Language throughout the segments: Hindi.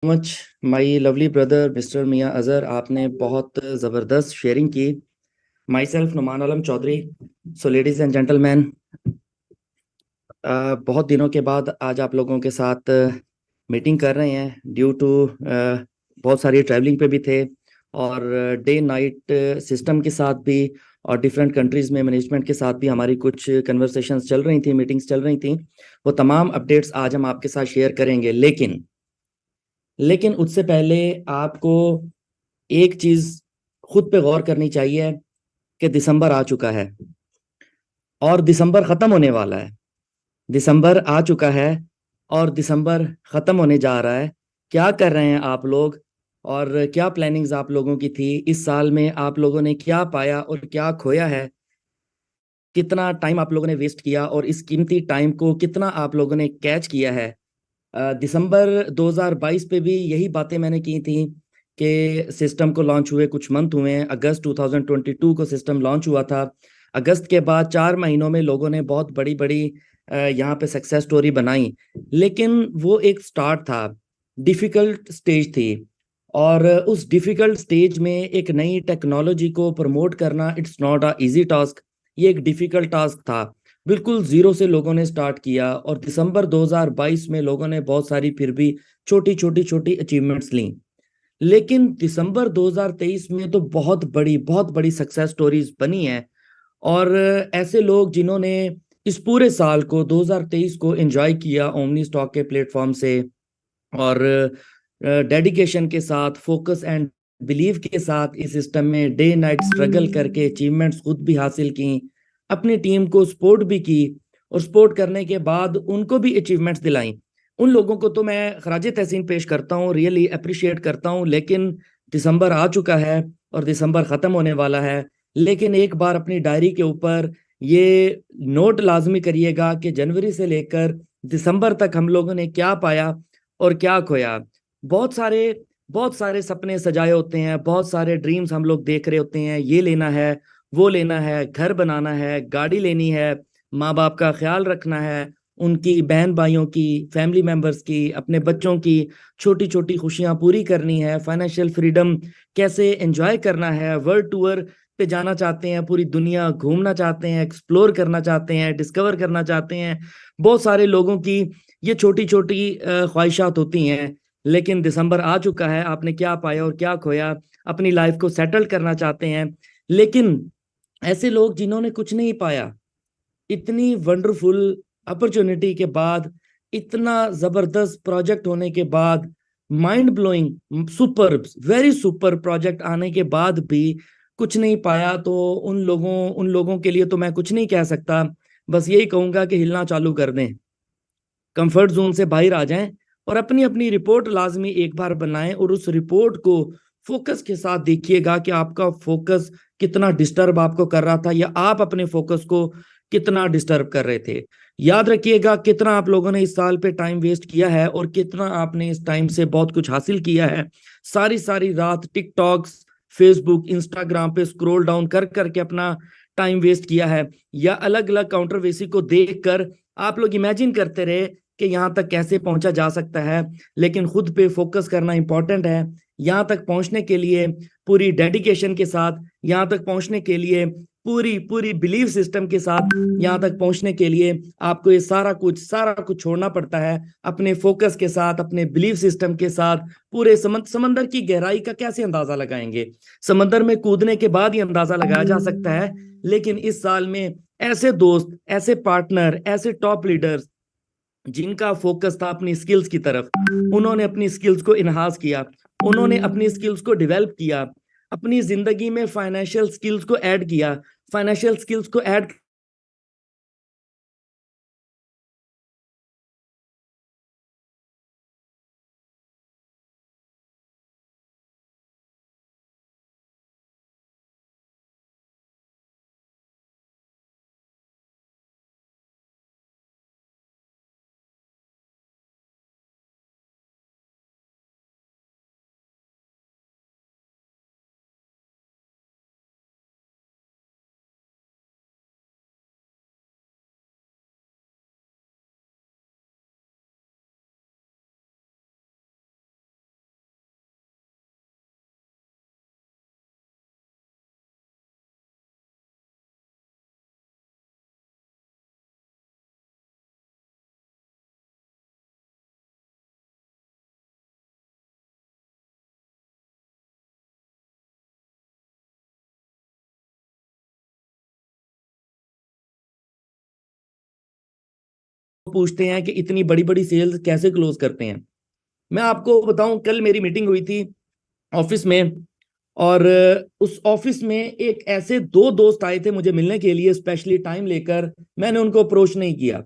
Much my lovely brother mister Mian Azhar, आपने बहुत ज़बरदस्त शेयरिंग की। Myself Numan Alam Chaudhary. So ladies and gentleman, बहुत दिनों के बाद आज आप लोगों के साथ मीटिंग कर रहे हैं ड्यू टू बहुत सारी ट्रैवलिंग पे भी थे, और डे नाइट सिस्टम के साथ भी, और डिफरेंट कंट्रीज़ में मैनेजमेंट के साथ भी हमारी कुछ कन्वर्सेशंस चल रही थी, मीटिंग्स चल रही थी। वो तमाम अपडेट्स आज हम आपके साथ शेयर करेंगे, लेकिन उससे पहले आपको एक चीज खुद पे गौर करनी चाहिए कि दिसंबर आ चुका है और दिसंबर खत्म होने वाला है। दिसंबर आ चुका है और दिसंबर खत्म होने जा रहा है। क्या कर रहे हैं आप लोग, और क्या प्लानिंग्स आप लोगों की थी इस साल में? आप लोगों ने क्या पाया और क्या खोया है? कितना टाइम आप लोगों ने वेस्ट किया और इस कीमती टाइम को कितना आप लोगों ने कैच किया है? दिसंबर 2022 पे भी यही बातें मैंने की थी कि सिस्टम को लॉन्च हुए कुछ मंथ हुए हैं। अगस्त 2022 को सिस्टम लॉन्च हुआ था। अगस्त के बाद 4 महीनों में लोगों ने बहुत बड़ी बड़ी यहाँ पे सक्सेस स्टोरी बनाई, लेकिन वो एक स्टार्ट था, डिफिकल्ट स्टेज थी। और उस डिफिकल्ट स्टेज में एक नई टेक्नोलॉजी को प्रमोट करना, it's not a easy task. ये एक डिफिकल्ट टास्क था। बिल्कुल जीरो से लोगों ने स्टार्ट किया, और दिसंबर 2022 में लोगों ने बहुत सारी फिर भी छोटी छोटी छोटी अचीवमेंट्स ली। लेकिन दिसंबर 2023 में तो बहुत बड़ी सक्सेस स्टोरीज बनी है। और ऐसे लोग जिन्होंने इस पूरे साल को 2023 को एंजॉय किया ओमनी स्टॉक के प्लेटफॉर्म से, और डेडिकेशन के साथ, फोकस एंड बिलीव के साथ इस सिस्टम में डे नाइट स्ट्रगल करके अचीवमेंट्स खुद भी हासिल की, अपनी टीम को सपोर्ट भी की, और सपोर्ट करने के बाद उनको भी अचीवमेंट्स दिलाई। उन लोगों को तो मैं खराज तहसीन पेश करता हूँ, रियली अप्रिशिएट करता हूँ। लेकिन दिसंबर आ चुका है और दिसंबर खत्म होने वाला है। लेकिन एक बार अपनी डायरी के ऊपर ये नोट लाजमी करिएगा कि जनवरी से लेकर दिसंबर तक हम लोगों ने क्या पाया और क्या खोया। बहुत सारे बहुत सारे सपने सजाए होते हैं, बहुत सारे ड्रीम्स हम लोग देख रहे होते हैं, ये लेना है, वो लेना है, घर बनाना है, गाड़ी लेनी है, माँ बाप का ख्याल रखना है, उनकी बहन भाइयों की, फैमिली मेंबर्स की, अपने बच्चों की छोटी छोटी खुशियां पूरी करनी है, फाइनेंशियल फ्रीडम कैसे एंजॉय करना है, वर्ल्ड टूर पे जाना चाहते हैं, पूरी दुनिया घूमना चाहते हैं, एक्सप्लोर करना चाहते हैं, डिस्कवर करना चाहते हैं। बहुत सारे लोगों की ये छोटी छोटी ख्वाहिशात होती हैं। लेकिन दिसंबर आ चुका है, आपने क्या पाया और क्या खोया? अपनी लाइफ को सेटल करना चाहते हैं। लेकिन ऐसे लोग जिन्होंने कुछ नहीं पाया, इतनी वंडरफुल अपॉर्चुनिटी के बाद, इतना जबरदस्त प्रोजेक्ट होने के बाद, mind blowing super very super project आने के बाद भी कुछ नहीं पाया, तो उन लोगों के लिए तो मैं कुछ नहीं कह सकता। बस यही कहूंगा कि हिलना चालू कर दें, कंफर्ट जोन से बाहर आ जाएं, और अपनी अपनी रिपोर्ट लाजमी एक बार बनाएं, और उस रिपोर्ट को फोकस के साथ देखिएगा कि आपका फोकस कितना डिस्टर्ब आपको कर रहा था, या आप अपने फोकस को कितना डिस्टर्ब कर रहे थे। याद रखिएगा कितना आप लोगों ने इस साल पे टाइम वेस्ट किया है, और कितना आपने इस टाइम से बहुत कुछ हासिल किया है। सारी सारी रात टिकटॉक, फेसबुक, इंस्टाग्राम पे स्क्रॉल डाउन कर करके अपना टाइम वेस्ट किया है, या अलग अलग काउंटरवेसी को देखकर आप लोग इमेजिन करते रहे कि यहाँ तक कैसे पहुंचा जा सकता है। लेकिन खुद पे फोकस करना इंपॉर्टेंट है। यहाँ तक पहुंचने के लिए पूरी डेडिकेशन के साथ, यहाँ तक पहुंचने के लिए पूरी पूरी बिलीफ सिस्टम के साथ, यहाँ तक पहुंचने के लिए आपको ये सारा कुछ छोड़ना पड़ता है। अपने फोकस के साथ, अपने बिलीफ सिस्टम के साथ पूरे समंदर की गहराई का कैसे अंदाजा लगाएंगे? समंदर में कूदने के बाद ही अंदाजा लगाया जा सकता है। लेकिन इस साल में ऐसे दोस्त, ऐसे पार्टनर, ऐसे टॉप लीडर्स जिनका फोकस था अपनी स्किल्स की तरफ, उन्होंने अपनी स्किल्स को इनहांस किया, उन्होंने अपनी स्किल्स को डेवलप किया, अपनी जिंदगी में फाइनेंशियल स्किल्स को ऐड किया, फाइनेंशियल स्किल्स को ऐड पूछते हैं कि इतनी बड़ी बड़ी सेल्स कैसे क्लोज करते हैं। मैं आपको बताऊं, कल मेरी मीटिंग हुई थी ऑफिस में, और उस ऑफिस में एक ऐसे दो दोस्त आए थे मुझे मिलने के लिए, स्पेशली टाइम लेकर। मैंने उनको अप्रोच नहीं किया,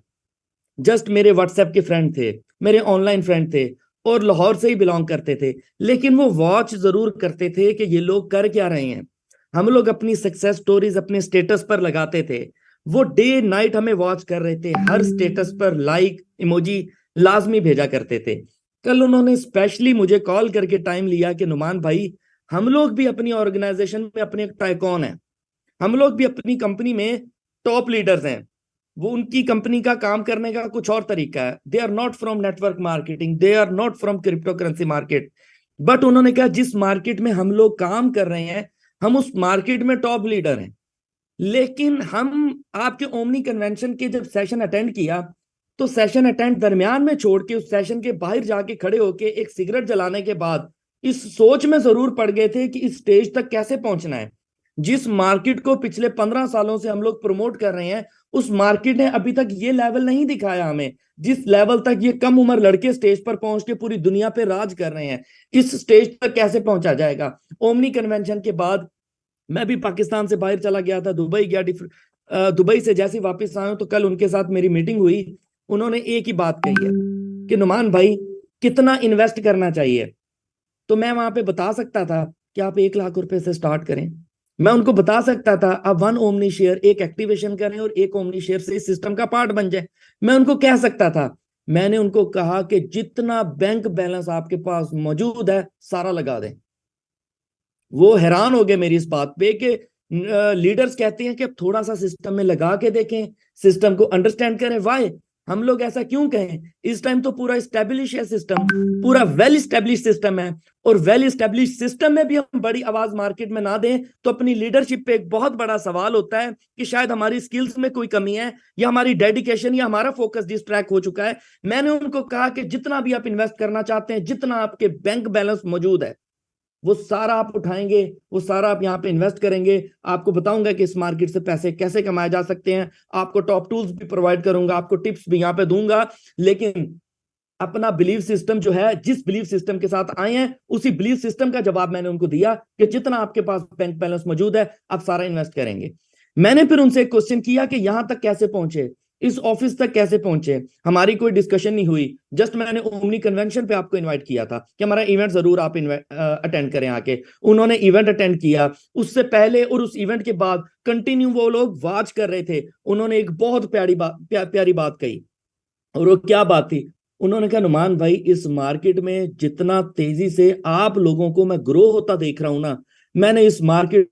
जस्ट मेरे व्हाट्सएप के फ्रेंड थे, मेरे ऑनलाइन फ्रेंड थे, और लाहौर से ही बिलोंग करते थे। लेकिन वो वॉच जरूर करते थे कि ये लोग कर क्या रहे हैं। हम लोग अपनी सक्सेस स्टोरीज अपने स्टेटस पर लगाते थे, वो डे नाइट हमें वॉच कर रहे थे, हर स्टेटस पर लाइक इमोजी लाजमी भेजा करते थे। कल उन्होंने स्पेशली मुझे कॉल करके टाइम लिया कि नुमान भाई, हम लोग भी अपनी ऑर्गेनाइजेशन में अपने टाइकॉन है, हम लोग भी अपनी कंपनी में टॉप लीडर्स हैं। वो उनकी कंपनी का काम करने का कुछ और तरीका है। They are not from network marketing, they are not from crypto currency market, but उन्होंने कहा जिस मार्केट में हम लोग काम कर रहे हैं, हम उस मार्केट में टॉप लीडर हैं। लेकिन हम आपके ओमनी कन्वेंशन के जब सेशन अटेंड किया, तो सेशन अटेंड दरमियान में छोड़ के उस सेशन के बाहर जाके खड़े होके एक सिगरेट जलाने के बाद इस सोच में जरूर पड़ गए थे कि इस स्टेज तक कैसे पहुंचना है। जिस मार्केट को पिछले 15 सालों से हम लोग प्रमोट कर रहे हैं, उस मार्केट ने अभी तक ये लेवल नहीं दिखाया हमें, जिस लेवल तक ये कम उम्र लड़के स्टेज पर पहुंच के पूरी दुनिया पे राज कर रहे हैं। इस स्टेज तक कैसे पहुंचा जाएगा। ओमनी कन्वेंशन के बाद मैं भी पाकिस्तान से बाहर चला गया था, दुबई गया। दुबई से जैसे वापस आया तो कल उनके साथ मेरी मीटिंग हुई। उन्होंने एक ही बात कही है कि नुमान भाई, कितना इन्वेस्ट करना चाहिए। तो मैं वहां पे बता सकता था कि आप 1 लाख रुपए से स्टार्ट करें। मैं उनको बता सकता था आप 1 ओमनी शेयर एक एक्टिवेशन करें और 1 ओमनी शेयर से इस सिस्टम का पार्ट बन जाए। मैं उनको कह सकता था। मैंने उनको कहा कि जितना बैंक बैलेंस आपके पास मौजूद है सारा लगा दें। वो हैरान हो गए मेरी इस बात पे कि लीडर्स कहते हैं कि अब थोड़ा सा सिस्टम में लगा के देखें, सिस्टम को अंडरस्टैंड करें। वाई हम लोग ऐसा क्यों कहें? इस टाइम तो पूरा स्टेब्लिश है सिस्टम, पूरा वेल स्टेब्लिश सिस्टम है। और वेल स्टेब्लिश सिस्टम में भी हम बड़ी आवाज मार्केट में ना दें तो अपनी लीडरशिप पे एक बहुत बड़ा सवाल होता है कि शायद हमारी स्किल्स में कोई कमी है, या हमारी डेडिकेशन या हमारा फोकस डिस्ट्रैक्ट हो चुका है। मैंने उनको कहा कि जितना भी आप इन्वेस्ट करना चाहते हैं, जितना आपके बैंक बैलेंस मौजूद है, वो सारा आप उठाएंगे, वो सारा आप यहाँ पे इन्वेस्ट करेंगे। आपको बताऊंगा कि इस मार्केट से पैसे कैसे कमाए जा सकते हैं, आपको टॉप टूल्स भी प्रोवाइड करूंगा, आपको टिप्स भी यहाँ पे दूंगा। लेकिन अपना बिलीव सिस्टम जो है, जिस बिलीव सिस्टम के साथ आए हैं, उसी बिलीव सिस्टम का जवाब मैंने उनको दिया कि जितना आपके पास बैंक बैलेंस मौजूद है आप सारा इन्वेस्ट करेंगे। मैंने फिर उनसे एक क्वेश्चन किया कि यहां तक कैसे पहुंचे, इस ऑफिस तक कैसे पहुंचे। हमारी कोई डिस्कशन नहीं हुई, जस्ट मैंने ओमनी कन्वेंशन पे आपको इनवाइट किया था कि हमारा इवेंट जरूर आप अटेंड करें आके। उन्होंने इवेंट अटेंड किया। उससे पहले और उस इवेंट के बाद कंटिन्यू वो लोग वॉच कर रहे थे। उन्होंने एक बहुत प्यारी बात कही, और वो क्या बात थी? उन्होंने कहा नुमान भाई, इस मार्केट में जितना तेजी से आप लोगों को मैं ग्रो होता देख रहा हूं ना, मैंने इस मार्केट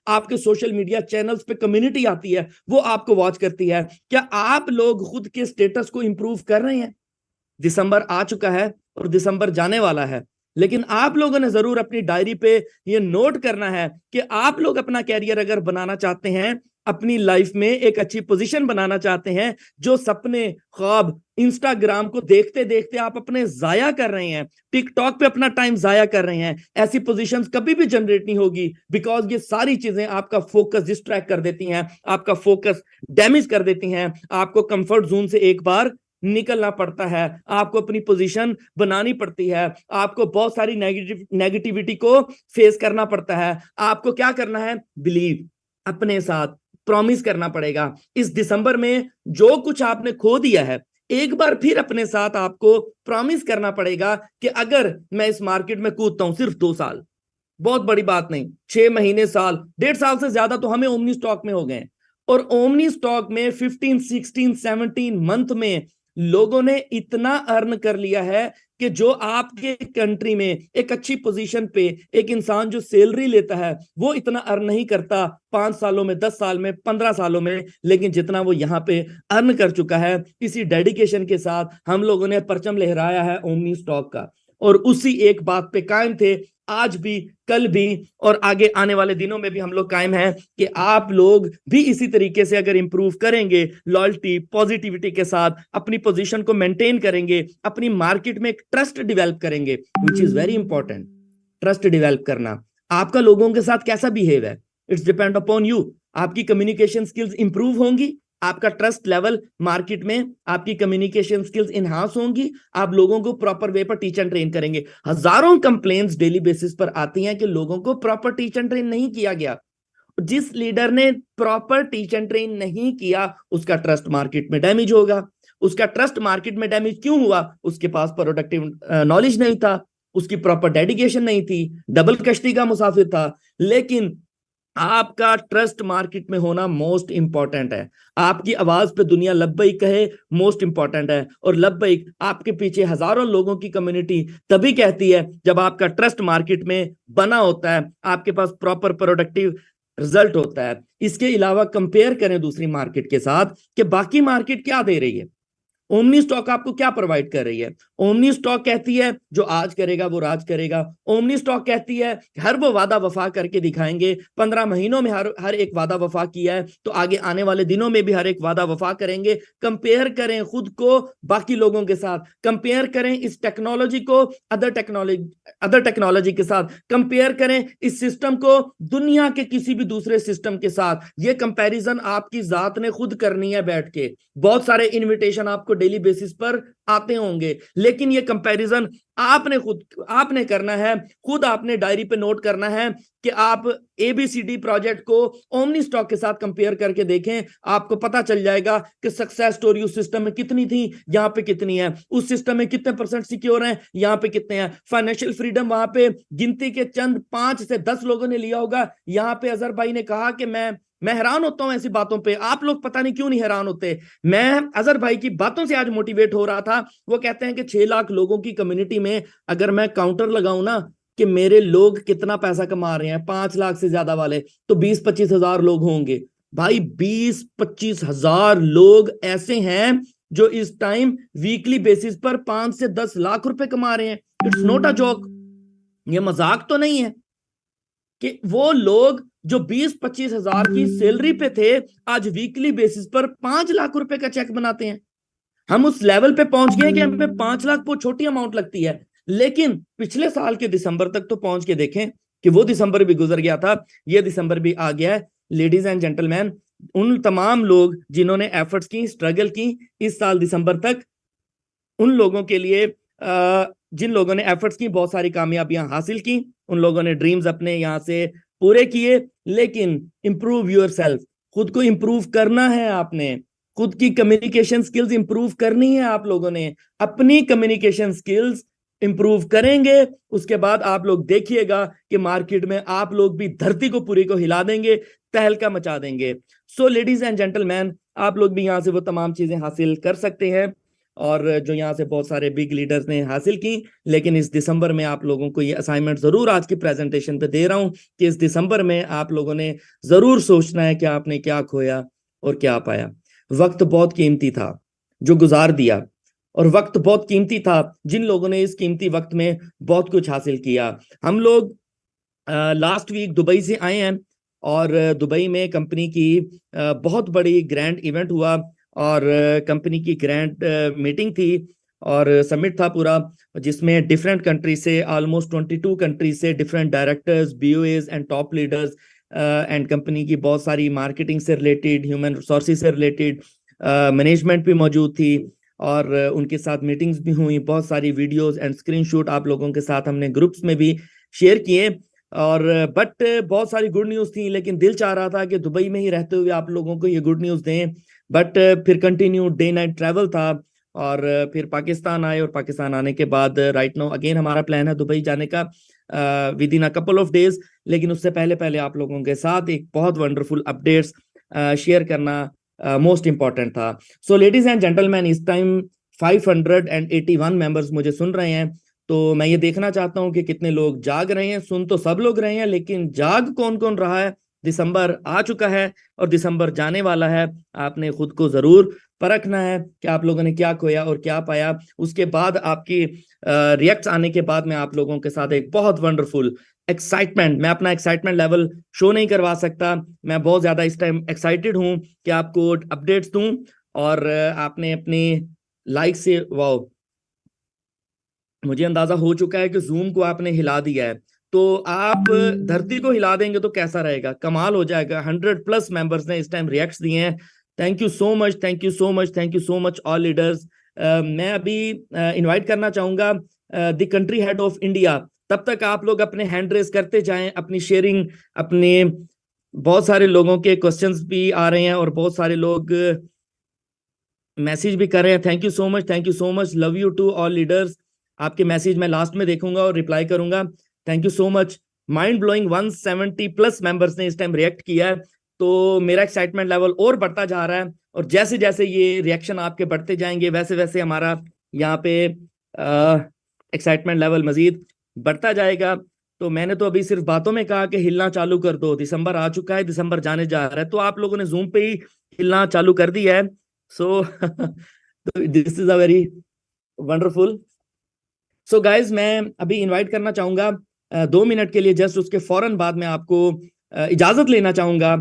आपके सोशल मीडिया चैनल्स पे कम्युनिटी आती है, वो आपको वॉच करती है। क्या आप लोग खुद के स्टेटस को इंप्रूव कर रहे हैं? दिसंबर आ चुका है और दिसंबर जाने वाला है, लेकिन आप लोगों ने जरूर अपनी डायरी पे ये नोट करना है कि आप लोग अपना कैरियर अगर बनाना चाहते हैं, अपनी लाइफ में एक अच्छी पोजीशन बनाना चाहते हैं, जो सपने ख्वाब इंस्टाग्राम को देखते देखते आप अपने जाया कर रहे हैं, टिकटॉक पे अपना टाइम जाया कर रहे हैं, ऐसी पोजीशंस कभी भी जनरेट नहीं होगी, बिकॉज ये सारी चीजें आपका फोकस डिस्ट्रैक्ट कर देती हैं, आपका फोकस डैमेज कर देती हैं। आपको कंफर्ट जोन से एक बार निकलना पड़ता है, आपको अपनी पोजीशन बनानी पड़ती है, आपको बहुत सारी नेगेटिविटी को फेस करना पड़ता है। आपको क्या करना है? बिलीव, अपने साथ प्रॉमिस करना पड़ेगा। इस दिसंबर में जो कुछ आपने खो दिया है, एक बार फिर अपने साथ आपको प्रॉमिस करना पड़ेगा कि अगर मैं इस मार्केट में कूदता हूं सिर्फ 2 साल, बहुत बड़ी बात नहीं, 6 महीने, साल, 1.5 साल से ज्यादा तो हमें ओमनी स्टॉक में हो गए, और ओमनी स्टॉक में 15, 16, 17 मंथ में लोगों ने इतना अर्न कर लिया है कि जो आपके कंट्री में एक अच्छी पोजीशन पे एक इंसान जो सैलरी लेता है वो इतना अर्न नहीं करता 5 सालों में, 10 साल में, 15 सालों में, लेकिन जितना वो यहाँ पे अर्न कर चुका है। इसी डेडिकेशन के साथ हम लोगों ने परचम लहराया है ओमनी स्टॉक का, और उसी एक बात पे कायम थे, आज भी, कल भी, और आगे आने वाले दिनों में भी हम लोग कायम हैं कि आप लोग भी इसी तरीके से अगर इंप्रूव करेंगे, लॉयल्टी, पॉजिटिविटी के साथ अपनी पोजीशन को मेंटेन करेंगे, अपनी मार्केट में एक ट्रस्ट डेवलप करेंगे, which is very important. Trust develop करना, आपका लोगों के साथ कैसा बिहेव है, इट्स डिपेंड अपॉन यू। आपकी कम्युनिकेशन स्किल्स इंप्रूव होंगी, आपका ट्रस्ट लेवल मार्केट में, आपकी कम्युनिकेशन स्किल्स इनहांस होंगी, आप लोगों को प्रॉपर वे पर टीच एंड ट्रेन करेंगे। हजारों कंप्लेंट्स डेली बेसिस पर आती हैं कि लोगों को प्रॉपर टीच एंड ट्रेन नहीं किया गया। जिस लीडर ने प्रॉपर टीच एंड ट्रेन नहीं किया उसका ट्रस्ट मार्केट में डैमेज होगा। उसका ट्रस्ट मार्केट में डैमेज क्यों हुआ? उसके पास प्रोडक्टिव नॉलेज नहीं था, उसकी प्रॉपर डेडिकेशन नहीं थी, डबल कश्ती का मुसाफिर था। लेकिन आपका ट्रस्ट मार्केट में होना मोस्ट इंपॉर्टेंट है। आपकी आवाज पे दुनिया लब्बैक कहे, मोस्ट इंपॉर्टेंट है। और लब्बैक आपके पीछे हजारों लोगों की कम्युनिटी तभी कहती है जब आपका ट्रस्ट मार्केट में बना होता है, आपके पास प्रॉपर प्रोडक्टिव रिजल्ट होता है। इसके अलावा कंपेयर करें दूसरी मार्केट के साथ कि बाकी मार्केट क्या दे रही है। ओमनी स्टॉक आपको क्या प्रोवाइड कर रही है? ओमनी स्टॉक कहती है जो आज करेगा वो राज करेगा। ओमनी स्टॉक कहती है हर वो वादा वफा करके दिखाएंगे, 15 महीनों में हर एक वादा वफा किया है तो आगे आने वाले दिनों में भी हर एक वादा वफा करेंगे। कंपेयर करें खुद को बाकी लोगों के साथ, कंपेयर करें इस टेक्नोलॉजी को अदर टेक्नोलॉजी के साथ, कंपेयर करें इस सिस्टम को दुनिया के किसी भी दूसरे सिस्टम के साथ। ये कंपैरिजन आपकी जात ने खुद करनी है बैठ के। बहुत सारे इनविटेशन आपको डेली बेसिस पर आते होंगे, लेकिन ये कंपैरिजन आपने करना है। खुद आपने डायरी पे नोट करना है कि आप ABCD प्रोजेक्ट को ओमनी स्टॉक के साथ कंपेयर करके देखें, आपको पता चल जाएगा कि सक्सेस स्टोरी उस सिस्टम में कितनी थी, यहाँ पे कितनी है। उस सिस्टम में कितने % सिक्योर हैं, यहाँ पे कितने हैं। फाइनेंशियल फ्रीडम वहां पे गिनती के चंद 5 से 10 लोगों ने लिया होगा। यहाँ पे अजहर भाई ने कहा कि मैं हैरान होता हूं ऐसी बातों पे, आप लोग पता नहीं क्यों नहीं हैरान होते। मैं अजहर भाई की बातों से आज मोटिवेट हो रहा था। वो कहते हैं कि 6 लाख लोगों की कम्युनिटी में अगर मैं काउंटर लगाऊं ना कि मेरे लोग कितना पैसा कमा रहे हैं, 5 लाख से ज्यादा वाले, तो 20-25 हजार लोग होंगे। भाई 20-25 हजार लोग ऐसे हैं जो इस टाइम वीकली बेसिस पर 5 से 10 लाख रुपए कमा रहे हैं। इट्स नॉट अ जोक, ये मजाक तो नहीं है कि वो लोग जो 20-25 हजार की सैलरी पे थे आज वीकली बेसिस पर 5 लाख रुपए का चेक बनाते हैं। हम उस लेवल पे पहुंच गए कि हमें 5 लाख बहुत छोटी अमाउंट लगती है। लेकिन पिछले साल के दिसंबर तक तो पहुंच के देखें कि वो दिसंबर भी गुजर गया था, ये दिसंबर भी आ गया है। लेडीज एंड जेंटलमैन, उन तमाम लोग जिन्होंने एफर्ट्स की, स्ट्रगल की इस साल दिसंबर तक, उन लोगों के लिए जिन लोगों ने एफर्ट्स की, बहुत सारी कामयाबियां हासिल की, उन लोगों ने ड्रीम्स अपने यहां से पूरे किए। लेकिन इंप्रूव योरसेल्फ, खुद को इंप्रूव करना है आपने। खुद की कम्युनिकेशन स्किल्स इंप्रूव करनी है आप लोगों ने। अपनी कम्युनिकेशन स्किल्स इंप्रूव करेंगे, उसके बाद आप लोग देखिएगा कि मार्केट में आप लोग भी धरती को पूरी को हिला देंगे, तहलका मचा देंगे। सो लेडीज एंड जेंटलमैन, आप लोग भी यहां से वो तमाम चीजें हासिल कर सकते हैं और जो यहाँ से बहुत सारे बिग लीडर्स ने हासिल की। लेकिन इस दिसंबर में आप लोगों को ये असाइनमेंट जरूर आज की प्रेजेंटेशन पे दे रहा हूं कि इस दिसंबर में आप लोगों ने जरूर सोचना है कि आपने क्या खोया और क्या पाया। वक्त बहुत कीमती था जो गुजार दिया, और वक्त बहुत कीमती था, जिन लोगों ने इस कीमती वक्त में बहुत कुछ हासिल किया। हम लोग लास्ट वीक दुबई से आए हैं और दुबई में कंपनी की बहुत बड़ी ग्रैंड इवेंट हुआ और कंपनी की ग्रैंड मीटिंग थी और समिट था पूरा, जिसमें डिफरेंट कंट्री से ऑलमोस्ट 22 कंट्री से different directors, BOS and top leaders and company की बहुत सारी मार्केटिंग से रिलेटेड, ह्यूमन रिसोर्सेज से रिलेटेड मैनेजमेंट भी मौजूद थी और उनके साथ मीटिंग्स भी हुई। बहुत सारी वीडियोस एंड स्क्रीनशॉट आप लोगों के साथ हमने ग्रुप्स में भी शेयर किए और बट बहुत सारी गुड न्यूज़ थी, लेकिन दिल चाह रहा था कि दुबई में ही रहते हुए आप लोगों को ये गुड न्यूज़ दें, बट फिर कंटिन्यू डे नाइट ट्रैवल था और फिर पाकिस्तान आए और पाकिस्तान आने के बाद राइट नाउ अगेन हमारा प्लान है दुबई जाने का with in a couple of days. लेकिन उससे पहले पहले आप लोगों के साथ एक बहुत वंडरफुल अपडेट्स शेयर करना मोस्ट इंपॉर्टेंट था। सो लेडीज एंड जेंटलमैन, इस टाइम 581 मेंबर्स मुझे सुन रहे हैं, तो मैं ये देखना चाहता हूँ कि कितने लोग जाग रहे हैं। सुन तो सब लोग रहे हैं, लेकिन जाग कौन कौन रहा है। दिसंबर आ चुका है और दिसंबर जाने वाला है। आपने खुद को जरूर परखना है कि आप लोगों ने क्या खोया और क्या पाया। उसके बाद आपकी रिएक्ट्स आने के बाद मैं आप लोगों के साथ एक बहुत वंडरफुल एक्साइटमेंट, मैं अपना एक्साइटमेंट लेवल शो नहीं करवा सकता, मैं बहुत ज्यादा इस टाइम एक्साइटेड हूं कि आपको अपडेट्स दूं। और आपने अपनी लाइक से, वाओ, मुझे अंदाजा हो चुका है कि जूम को आपने हिला दिया है, तो आप धरती को हिला देंगे तो कैसा रहेगा, कमाल हो जाएगा। 100+ मेंबर्स ने इस टाइम रिएक्ट्स दिए हैं। Thank you so much, thank you so much, thank you so much all leaders. मैं अभी इनवाइट करना चाहूंगा the country head of India. तब तक आप लोग अपने हैंड रेस करते जाएं, अपनी शेयरिंग, अपने, बहुत सारे लोगों के क्वेश्चंस भी आ रहे हैं और बहुत सारे लोग मैसेज भी कर रहे हैं। Thank you so much, thank you so much, love you to all leaders. आपके मैसेज मैं लास्ट में देखूंगा और रिप्लाई करूंगा। Thank you so much. Mind blowing 170+ members ने इस टाइम रिएक्ट किया है, तो मेरा एक्साइटमेंट लेवल और बढ़ता जा रहा है और जैसे जैसे ये रिएक्शन आपके बढ़ते जाएंगे वैसे वैसे हमारा यहाँ पे एक्साइटमेंट लेवल मजीद बढ़ता जाएगा। तो मैंने तो अभी सिर्फ बातों में कहा कि हिलना चालू कर दो, दिसंबर आ चुका है, दिसंबर जाने जा रहा है, तो आप लोगों ने जूम पे ही हिलना चालू कर दिया है। So this is a very wonderful. So guys, मैं अभी इनवाइट करना चाहूंगा 2 मिनट के लिए जस्ट, उसके फौरन बाद मैं आपको इजाजत लेना चाहूंगा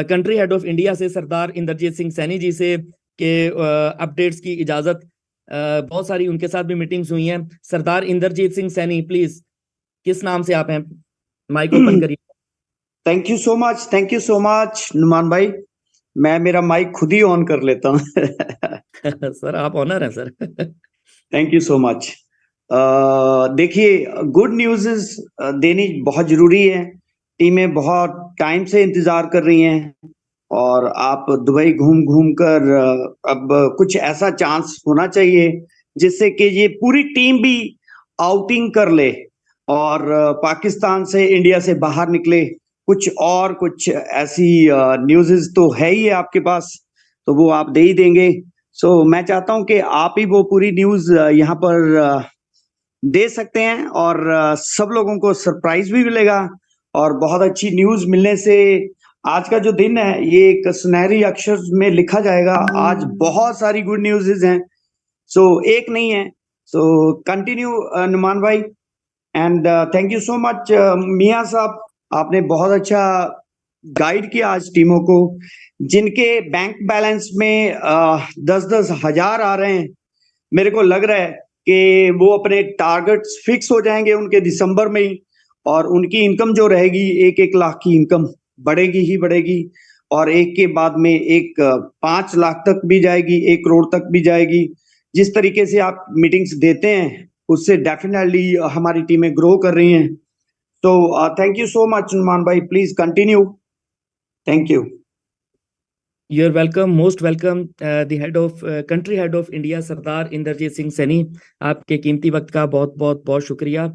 कंट्री हेड ऑफ इंडिया से, सरदार इंद्रजीत सिंह सैनी जी से, के अपडेट्स की इजाजत। बहुत सारी उनके साथ भी मीटिंग्स हुई हैं। सरदार इंद्रजीत सिंह सैनी, प्लीज, किस नाम से आप हैं, माइक ओपन करिए। Thank you so much, thank you so much Numan भाई। मैं मेरा माइक खुद ही ऑन कर लेता हूँ। सर आप ऑनर हैं sir. Thank you so much. देखिए, गुड न्यूज़ देनी बहुत जरूरी है। टीमें बहुत टाइम से इंतजार कर रही हैं और आप दुबई घूम घूम कर अब कुछ ऐसा चांस होना चाहिए जिससे कि ये पूरी टीम भी आउटिंग कर ले और पाकिस्तान से, इंडिया से बाहर निकले। कुछ ऐसी न्यूज़ तो है ही है आपके पास, तो वो आप दे ही देंगे। सो मैं चाहता हूं कि आप ही वो पूरी न्यूज़ यहाँ पर दे सकते हैं और सब लोगों को सरप्राइज भी मिलेगा और बहुत अच्छी न्यूज़ मिलने से आज का जो दिन है ये एक सुनहरी अक्षर में लिखा जाएगा। आज बहुत सारी गुड न्यूज़ हैं, सो एक नहीं है। सो कंटिन्यू नुमान भाई, and thank you so much मियां साहब, आपने बहुत अच्छा गाइड किया आज टीमों को। जिनके बैंक बैलेंस में 10-10 हजार आ रहे हैं, मेरे को लग रहा है कि वो अपने टारगेट्स फिक्स हो जाएंगे उनके दिसंबर में ही, और उनकी इनकम जो रहेगी 1-1 लाख की इनकम बढ़ेगी ही बढ़ेगी और एक के बाद में एक 5 लाख तक भी जाएगी, 1 करोड़ तक भी जाएगी। जिस तरीके से आप मीटिंग्स देते हैं उससे डेफिनेटली हमारी टीमें ग्रो कर रही हैं। तो thank you so much Numan भाई, please continue. Thank you. You are welcome, most welcome, the head of country head of India Sardar Inderjit Singh Saini. आपके कीमती वक्त का बहुत बहुत बहुत शुक्रिया।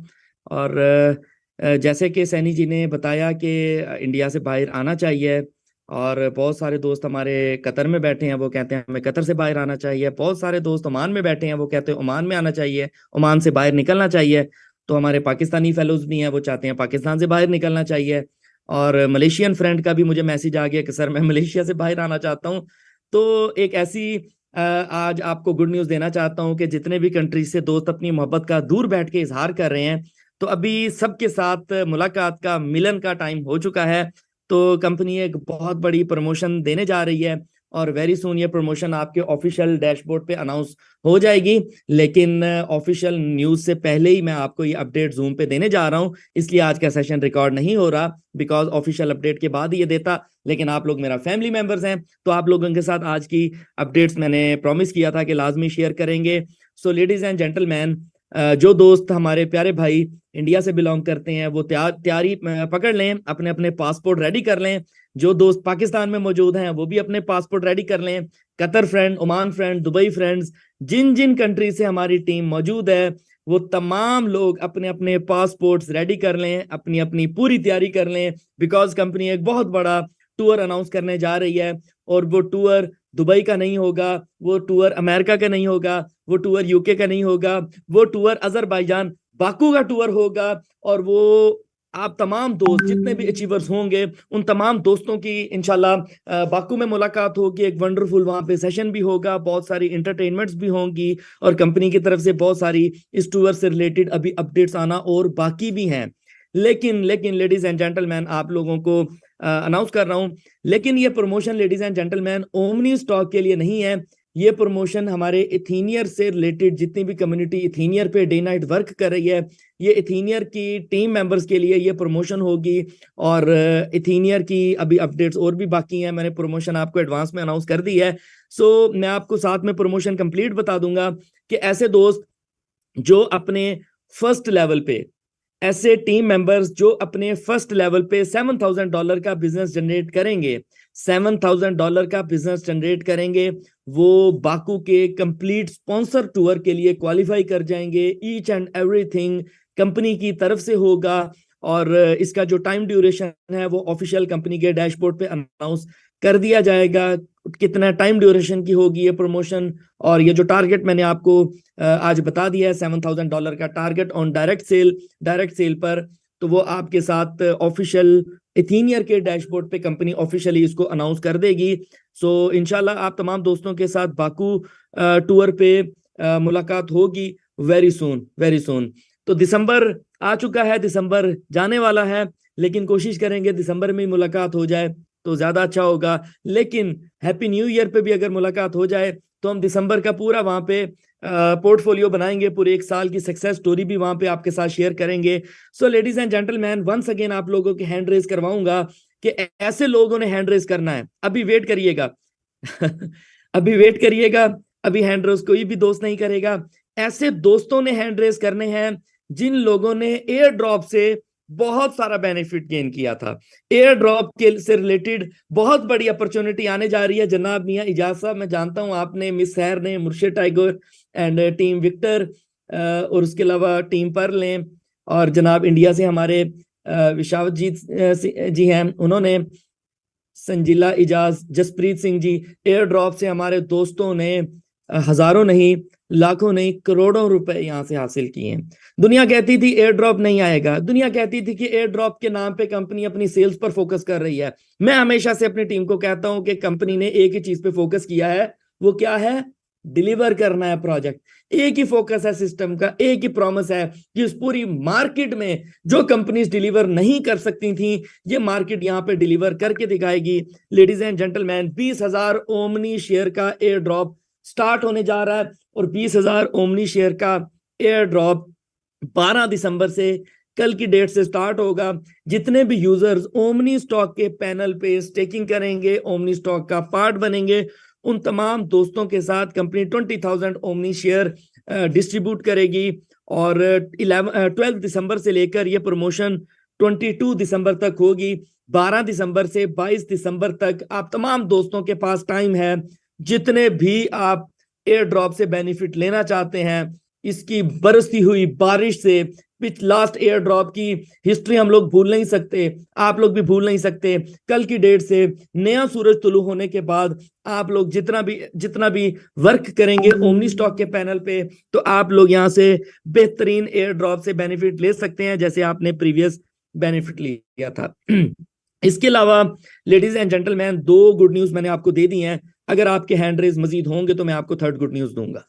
और जैसे कि सैनी जी ने बताया कि इंडिया से बाहर आना चाहिए, और बहुत सारे दोस्त हमारे कतर में बैठे हैं, वो कहते हैं हमें कतर से बाहर आना चाहिए। बहुत सारे दोस्त ओमान में बैठे हैं, वो कहते हैं ओमान में आना चाहिए, ओमान से बाहर निकलना चाहिए। तो हमारे पाकिस्तानी फेलोज भी हैं, वो चाहते हैं पाकिस्तान से बाहर निकलना चाहिए। और मलेशियन फ्रेंड का भी मुझे मैसेज आ गया कि सर मैं मलेशिया से बाहर आना चाहता हूँ। तो एक ऐसी आज आपको गुड न्यूज़ देना चाहता हूं कि जितने भी कंट्री से दोस्त अपनी मोहब्बत का दूर बैठ के इजहार कर रहे हैं, तो अभी सबके साथ मुलाकात का, मिलन का टाइम हो चुका है। तो कंपनी एक बहुत बड़ी प्रमोशन देने जा रही है और वेरी सून ये प्रमोशन आपके ऑफिशियल डैशबोर्ड पे अनाउंस हो जाएगी। लेकिन ऑफिशियल न्यूज़ से पहले ही मैं आपको ये अपडेट जूम पे देने जा रहा हूँ, इसलिए आज का सेशन रिकॉर्ड नहीं हो रहा, बिकॉज ऑफिशियल अपडेट के बाद ही ये देता। लेकिन आप लोग मेरा फैमिली मेंबर्स हैं, तो आप लोगों के साथ आज की अपडेट्स मैंने प्रॉमिस किया था कि लाजमी शेयर करेंगे। सो लेडीज एंड जेंटलमैन, जो दोस्त हमारे प्यारे भाई इंडिया से बिलोंग करते हैं वो तैयारी पकड़ लें, अपने अपने पासपोर्ट रेडी कर लें। जो दोस्त पाकिस्तान में मौजूद हैं वो भी अपने पासपोर्ट रेडी कर लें। Qatar friend, Oman friend, Dubai friends, जिन जिन कंट्री से हमारी टीम मौजूद है वो तमाम लोग अपने अपने पासपोर्ट्स रेडी कर लें, अपनी अपनी पूरी तैयारी कर लें, बिकॉज कंपनी एक बहुत बड़ा टूर अनाउंस करने जा रही है। और वो टूर दुबई का नहीं होगा, वो टूर अमेरिका का नहीं होगा, वो टूर यूके का नहीं होगा, वो टूर अजरबैजान बाकू का टूर होगा। और वो आप तमाम दोस्त जितने भी अचीवर्स होंगे उन तमाम दोस्तों की इंशाल्लाह बाकू में मुलाकात होगी। एक वंडरफुल वहां पे सेशन भी होगा, बहुत सारी इंटरटेनमेंट्स भी होंगी और कंपनी की तरफ से बहुत सारी इस टूर से रिलेटेड अभी अपडेट्स आना और बाकी भी हैं। लेकिन लेकिन लेडीज एंड जेंटलमैन, आप लोगों को अनाउंस कर रहा हूं, लेकिन ये promotion ladies and gentleman omni stock के लिए नहीं है। ये प्रमोशन हमारे इथीनियर से रिलेटेड जितनी भी कम्युनिटी इथीनियर पे डे नाइट वर्क कर रही है, ये इथीनियर की टीम मेंबर्स के लिए ये प्रमोशन होगी। और इथीनियर की अभी अपडेट्स और भी बाकी हैं, मैंने प्रमोशन आपको एडवांस में अनाउंस कर दी है। सो मैं आपको साथ में प्रमोशन कंप्लीट बता दूंगा कि ऐसे दोस्त जो अपने फर्स्ट लेवल पे, ऐसे टीम मेंबर्स जो अपने फर्स्ट लेवल पे $7,000 का बिजनेस जनरेट करेंगे, $7,000 का बिजनेस जनरेट करेंगे, वो बाकू के कंप्लीट स्पॉन्सर टूर के लिए क्वालिफाई कर जाएंगे। ईच एंड एवरीथिंग कंपनी की तरफ से होगा और इसका जो टाइम ड्यूरेशन है वो ऑफिशियल कंपनी के डैशबोर्ड पे अनाउंस कर दिया जाएगा, कितना टाइम ड्यूरेशन की होगी ये प्रमोशन। और ये जो टारगेट मैंने आपको आज बता दिया है $7,000 का टारगेट ऑन डायरेक्ट सेल पर, तो वो आपके साथ ऑफिशियल इथीनियर के डैशबोर्ड पे कंपनी ऑफिशियली इसको अनाउंस कर देगी। सो इंशाल्लाह आप तमाम दोस्तों के साथ बाकू टूर पे मुलाकात होगी वेरी सून। तो दिसंबर आ चुका है, दिसंबर जाने वाला है, लेकिन कोशिश करेंगे दिसंबर में मुलाकात हो जाए तो ज्यादा अच्छा होगा। लेकिन हैप्पी न्यू ईयर पे भी अगर मुलाकात हो जाए तो हम दिसंबर का पूरा वहां पे पोर्टफोलियो बनाएंगे, पूरे एक साल की सक्सेस स्टोरी भी वहां पे आपके साथ शेयर करेंगे। So ladies and gentleman, once again आप लोगों के हैंड रेज करवाऊंगा कि ऐसे लोगों ने हैंड रेज करना है, अभी वेट करिएगा अभी वेट करिएगा, अभी हैंड रेज कोई भी दोस्त नहीं करेगा। ऐसे दोस्तों ने हैंड रेज करने हैं जिन लोगों ने एयर ड्रॉप से बहुत सारा बेनिफिट गेन किया था। एयर ड्रॉप के से रिलेटेड बहुत बड़ी अपॉर्चुनिटी आने जा रही है। जनाब मियां इजाज साहब, मैं जानता हूं आपने, मिस सहर ने, मुर्शिद टाइगर एंड टीम विक्टर और उसके अलावा टीम पर्ल ने, और जनाब इंडिया से हमारे विशावजीत जी हैं, उन्होंने, संजिला इजाज, जसप्रीत सिंह जी, एयर ड्रॉप से हमारे दोस्तों ने हजारों नहीं, लाखों नहीं, करोड़ों रुपए यहां से हासिल किए हैं। दुनिया कहती थी एयर ड्रॉप नहीं आएगा, दुनिया कहती थी कि एयर ड्रॉप के नाम पे कंपनी अपनी सेल्स पर फोकस कर रही है। मैं हमेशा से अपनी टीम को कहता हूं कि कंपनी ने एक ही चीज पे फोकस किया है, वो क्या है? डिलीवर करना है प्रोजेक्ट। एक ही फोकस है सिस्टम का, एक ही प्रॉमिस है कि उस पूरी मार्केट में जो कंपनीज डिलीवर नहीं कर सकती थी, ये मार्केट यहां पे डिलीवर करके दिखाएगी। Ladies and gentleman, 20,000 omni share का एयर ड्रॉप स्टार्ट होने जा रहा है और 20,000 ओमनी शेयर का एयर ड्रॉप 12 दिसंबर से, कल की डेट से स्टार्ट होगा। जितने भी यूजर्स ओमनी स्टॉक के पैनल पे स्टेकिंग करेंगे, ओमनी स्टॉक का पार्ट बनेंगे, उन तमाम दोस्तों के साथ कंपनी 20,000 ओमनी शेयर डिस्ट्रीब्यूट करेगी। और 12 दिसंबर से लेकर ये प्रमोशन 22 दिसंबर तक होगी। 12 दिसंबर से 22 दिसंबर तक आप तमाम दोस्तों के पास टाइम है, जितने भी आप एयर ड्रॉप से बेनिफिट लेना चाहते हैं। इसकी बरसती हुई बारिश से, लास्ट एयर ड्रॉप की हिस्ट्री हम लोग भूल नहीं सकते, आप लोग भी भूल नहीं सकते। कल की डेट से नया सूरज तुलू होने के बाद आप लोग जितना भी वर्क करेंगे ओमनी स्टॉक के पैनल पे, तो आप लोग यहां से बेहतरीन एयर ड्रॉप से बेनिफिट ले सकते हैं, जैसे आपने प्रीवियस बेनिफिट लिया था। इसके अलावा ladies and gentleman, 2 good news मैंने आपको दे दी हैं। अगर आपके हैंड रेज मजीद होंगे तो मैं आपको थर्ड गुड न्यूज दूंगा।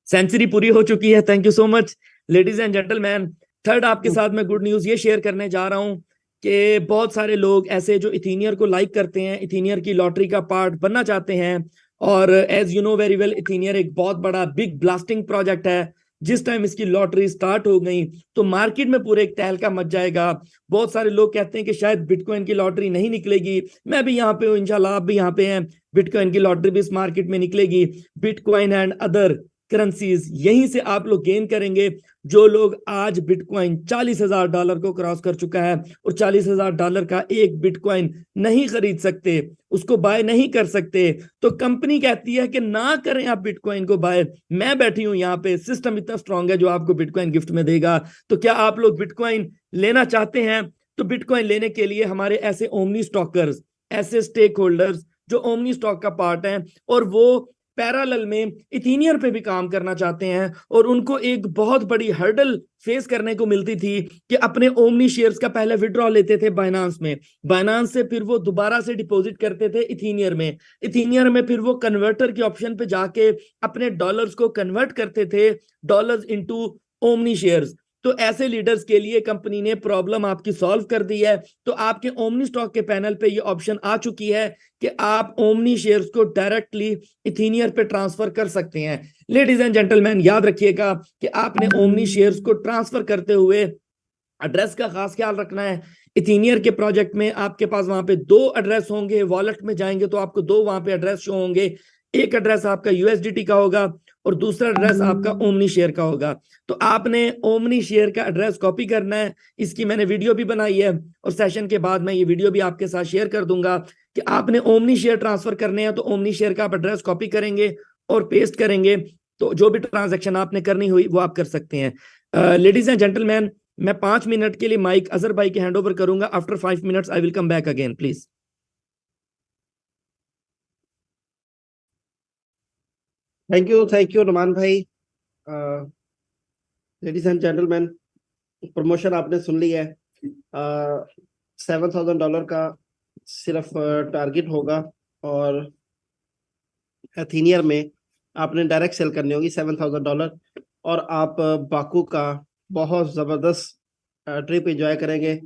सेंचुरी पूरी हो चुकी है। Thank you so much ladies and gentleman. Third आपके साथ मैं गुड न्यूज ये शेयर करने जा रहा हूं कि बहुत सारे लोग ऐसे जो इथीनियर को लाइक करते हैं, इथीनियर की लॉटरी का पार्ट बनना चाहते हैं। और as you know very well, इथीनियर एक बहुत बड़ा बिग ब्लास्टिंग प्रोजेक्ट है। जिस टाइम इसकी लॉटरी स्टार्ट हो गई तो मार्केट में पूरे एक तहलका मच जाएगा। बहुत सारे लोग कहते हैं कि शायद बिटकॉइन की लॉटरी नहीं निकलेगी। मैं भी यहाँ पे हूँ, इंशाल्लाह आप भी यहाँ पे हैं। बिटकॉइन की लॉटरी भी इस मार्केट में निकलेगी। बिटकॉइन एंड अदर करेंसीज यहीं से आप लोग गेन करेंगे। जो लोग आज बिटकॉइन $40,000 को क्रॉस कर चुका है और $40,000 का एक बिटकॉइन नहीं खरीद सकते, उसको बाय नहीं कर सकते, तो कंपनी कहती है कि ना करें आप बिटकॉइन को बाय। मैं बैठी हूं यहाँ पे, सिस्टम इतना स्ट्रांग है जो आपको बिटकॉइन गिफ्ट में देगा। तो क्या आप लोग बिटकॉइन लेना चाहते हैं? तो बिटकॉइन लेने के लिए हमारे ऐसे ओमनी स्टॉकर्स, ऐसे स्टेक होल्डर्स जो ओमनी स्टॉक का पार्ट है और वो पैरेलल में इथीनियर पे भी काम करना चाहते हैं, और उनको एक बहुत बड़ी हर्डल फेस करने को मिलती थी कि अपने ओमनी शेयर्स का पहले विड्रॉ लेते थे बाइनांस में, बाइनांस से फिर वो दोबारा से डिपॉजिट करते थे इथीनियर में, इथीनियर में फिर वो कन्वर्टर के ऑप्शन पे जाके अपने डॉलर्स को कन्वर्ट करते थे, डॉलर्स इनटू ओमनी शेयर्स। तो ऐसे लीडर्स के लिए कंपनी ने प्रॉब्लम आपकी सॉल्व कर दी है। तो आपके ओमनी स्टॉक के पैनल पे ये ऑप्शन आ चुकी है कि आप ओमनी शेयर्स को डायरेक्टली इथीनियर पे ट्रांसफर कर सकते हैं। लेडीज एंड जेंटलमैन, याद रखिएगा कि आपने ओमनी शेयर्स को ट्रांसफर करते हुए एड्रेस का खास ख्याल रखना है। इथीनियर के प्रोजेक्ट में आपके पास वहां पे दो एड्रेस होंगे। वॉलेट में जाएंगे तो आपको दो वहां पे एड्रेस शो होंगे। एक एड्रेस आपका यूएसडीटी का होगा और दूसरा एड्रेस आपका ओमनी शेयर का होगा। तो आपने ओमनी शेयर का एड्रेस कॉपी करना है। इसकी मैंने वीडियो भी बनाई है और सेशन के बाद मैं ये वीडियो भी आपके साथ शेयर कर दूंगा कि आपने ओमनी शेयर ट्रांसफर करने हैं। तो ओमनी शेयर का आप एड्रेस कॉपी करेंगे और पेस्ट करेंगे, तो जो भी ट्रांजेक्शन आपने करनी हुई वो आप कर सकते हैं। लेडीज एंड जेंटलमैन, मैं 5 मिनट के लिए माइक अजहर भाई के हैंड ओवर करूंगा। After 5 minutes I will come back again, please. Thank you Numan भाई। लेडीज एंड जेंटलमैन, प्रमोशन आपने सुन ली है। $7,000 का सिर्फ टारगेट होगा और एथीनियर में आपने डायरेक्ट सेल करनी होगी $7,000 और आप बाकू का बहुत ज़बरदस्त ट्रिप एंजॉय करेंगे।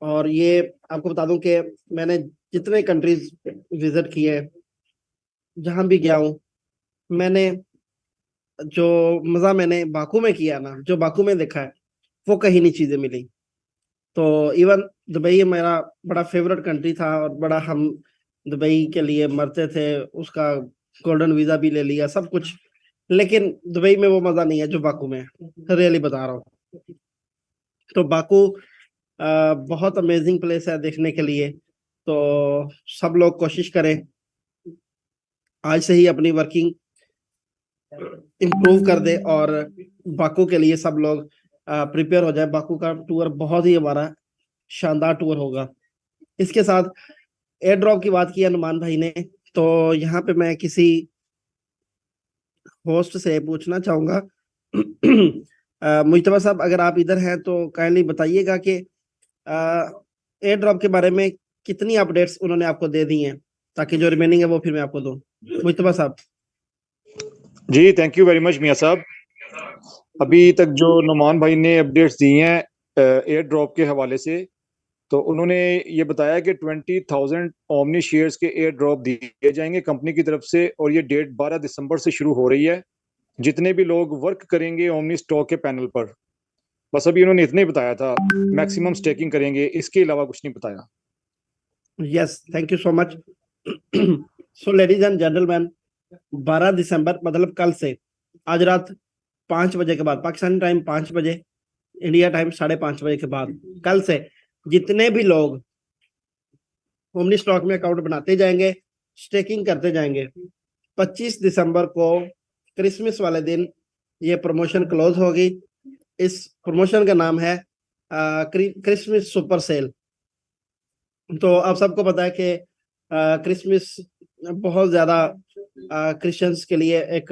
और ये आपको बता दूं कि मैंने जितने कंट्रीज विजिट किए, जहां भी गया हूं, मैंने जो मजा मैंने बाकू में किया ना, जो बाकू में देखा है, वो कहीं नहीं चीजें मिली। तो इवन दुबई मेरा बड़ा फेवरेट कंट्री था और बड़ा हम दुबई के लिए मरते थे, उसका गोल्डन वीजा भी ले लिया, सब कुछ, लेकिन दुबई में वो मजा नहीं है जो बाकू में है। रियली बता रहा हूँ। तो बाकू बहुत अमेजिंग प्लेस है देखने के लिए। तो सब लोग कोशिश करें आज से ही अपनी वर्किंग इम्प्रूव कर दे और बाकू के लिए सब लोग प्रिपेयर हो जाए। बाकू का टूर बहुत ही हमारा शानदार टूर होगा। इसके साथ एयर ड्रॉप की बात की अनुमान भाई ने, तो यहाँ पे मैं किसी होस्ट से पूछना चाहूंगा मुज्तबा साहब, अगर आप इधर हैं तो काइंडली बताइएगा कि एयर ड्रॉप के बारे में कितनी अपडेट्स उन्होंने आपको दे दी हैं, ताकि जो रिमेनिंग है वो फिर मैं आपको दूं। मुज्तबा साहब। जी थैंक यू वेरी मच मियां साहब। अभी तक जो नुमान भाई ने अपडेट्स दी हैं एयर ड्रॉप के हवाले से, तो उन्होंने ये बताया कि 20,000 ओमनी शेयर्स के एयर ड्रॉप दिए जाएंगे कंपनी की तरफ से, और ये डेट 12 दिसंबर से शुरू हो रही है। जितने भी लोग वर्क करेंगे ओमनी स्टॉक के पैनल पर, बस अभी उन्होंने इतने ही बताया था, मैक्सिमम स्टेकिंग करेंगे, इसके अलावा कुछ नहीं बताया। Yes, thank you so much. So ladies and gentleman, 12 दिसंबर मतलब कल से, आज रात 5 बजे के बाद, पाकिस्तानी टाइम 5 बजे, इंडिया टाइम 5:30 बजे के बाद, कल से जितने भी लोग ओमनी स्टॉक में अकाउंट बनाते जाएंगे, स्टेकिंग करते जाएंगे, 25 दिसंबर को क्रिसमस वाले दिन ये प्रमोशन क्लोज होगी। इस प्रमोशन का नाम है क्रिसमस सुपर सेल। तो आप सबको पता है कि क्रिसमस बहुत ज़्यादा क्रिश्चियंस के लिए एक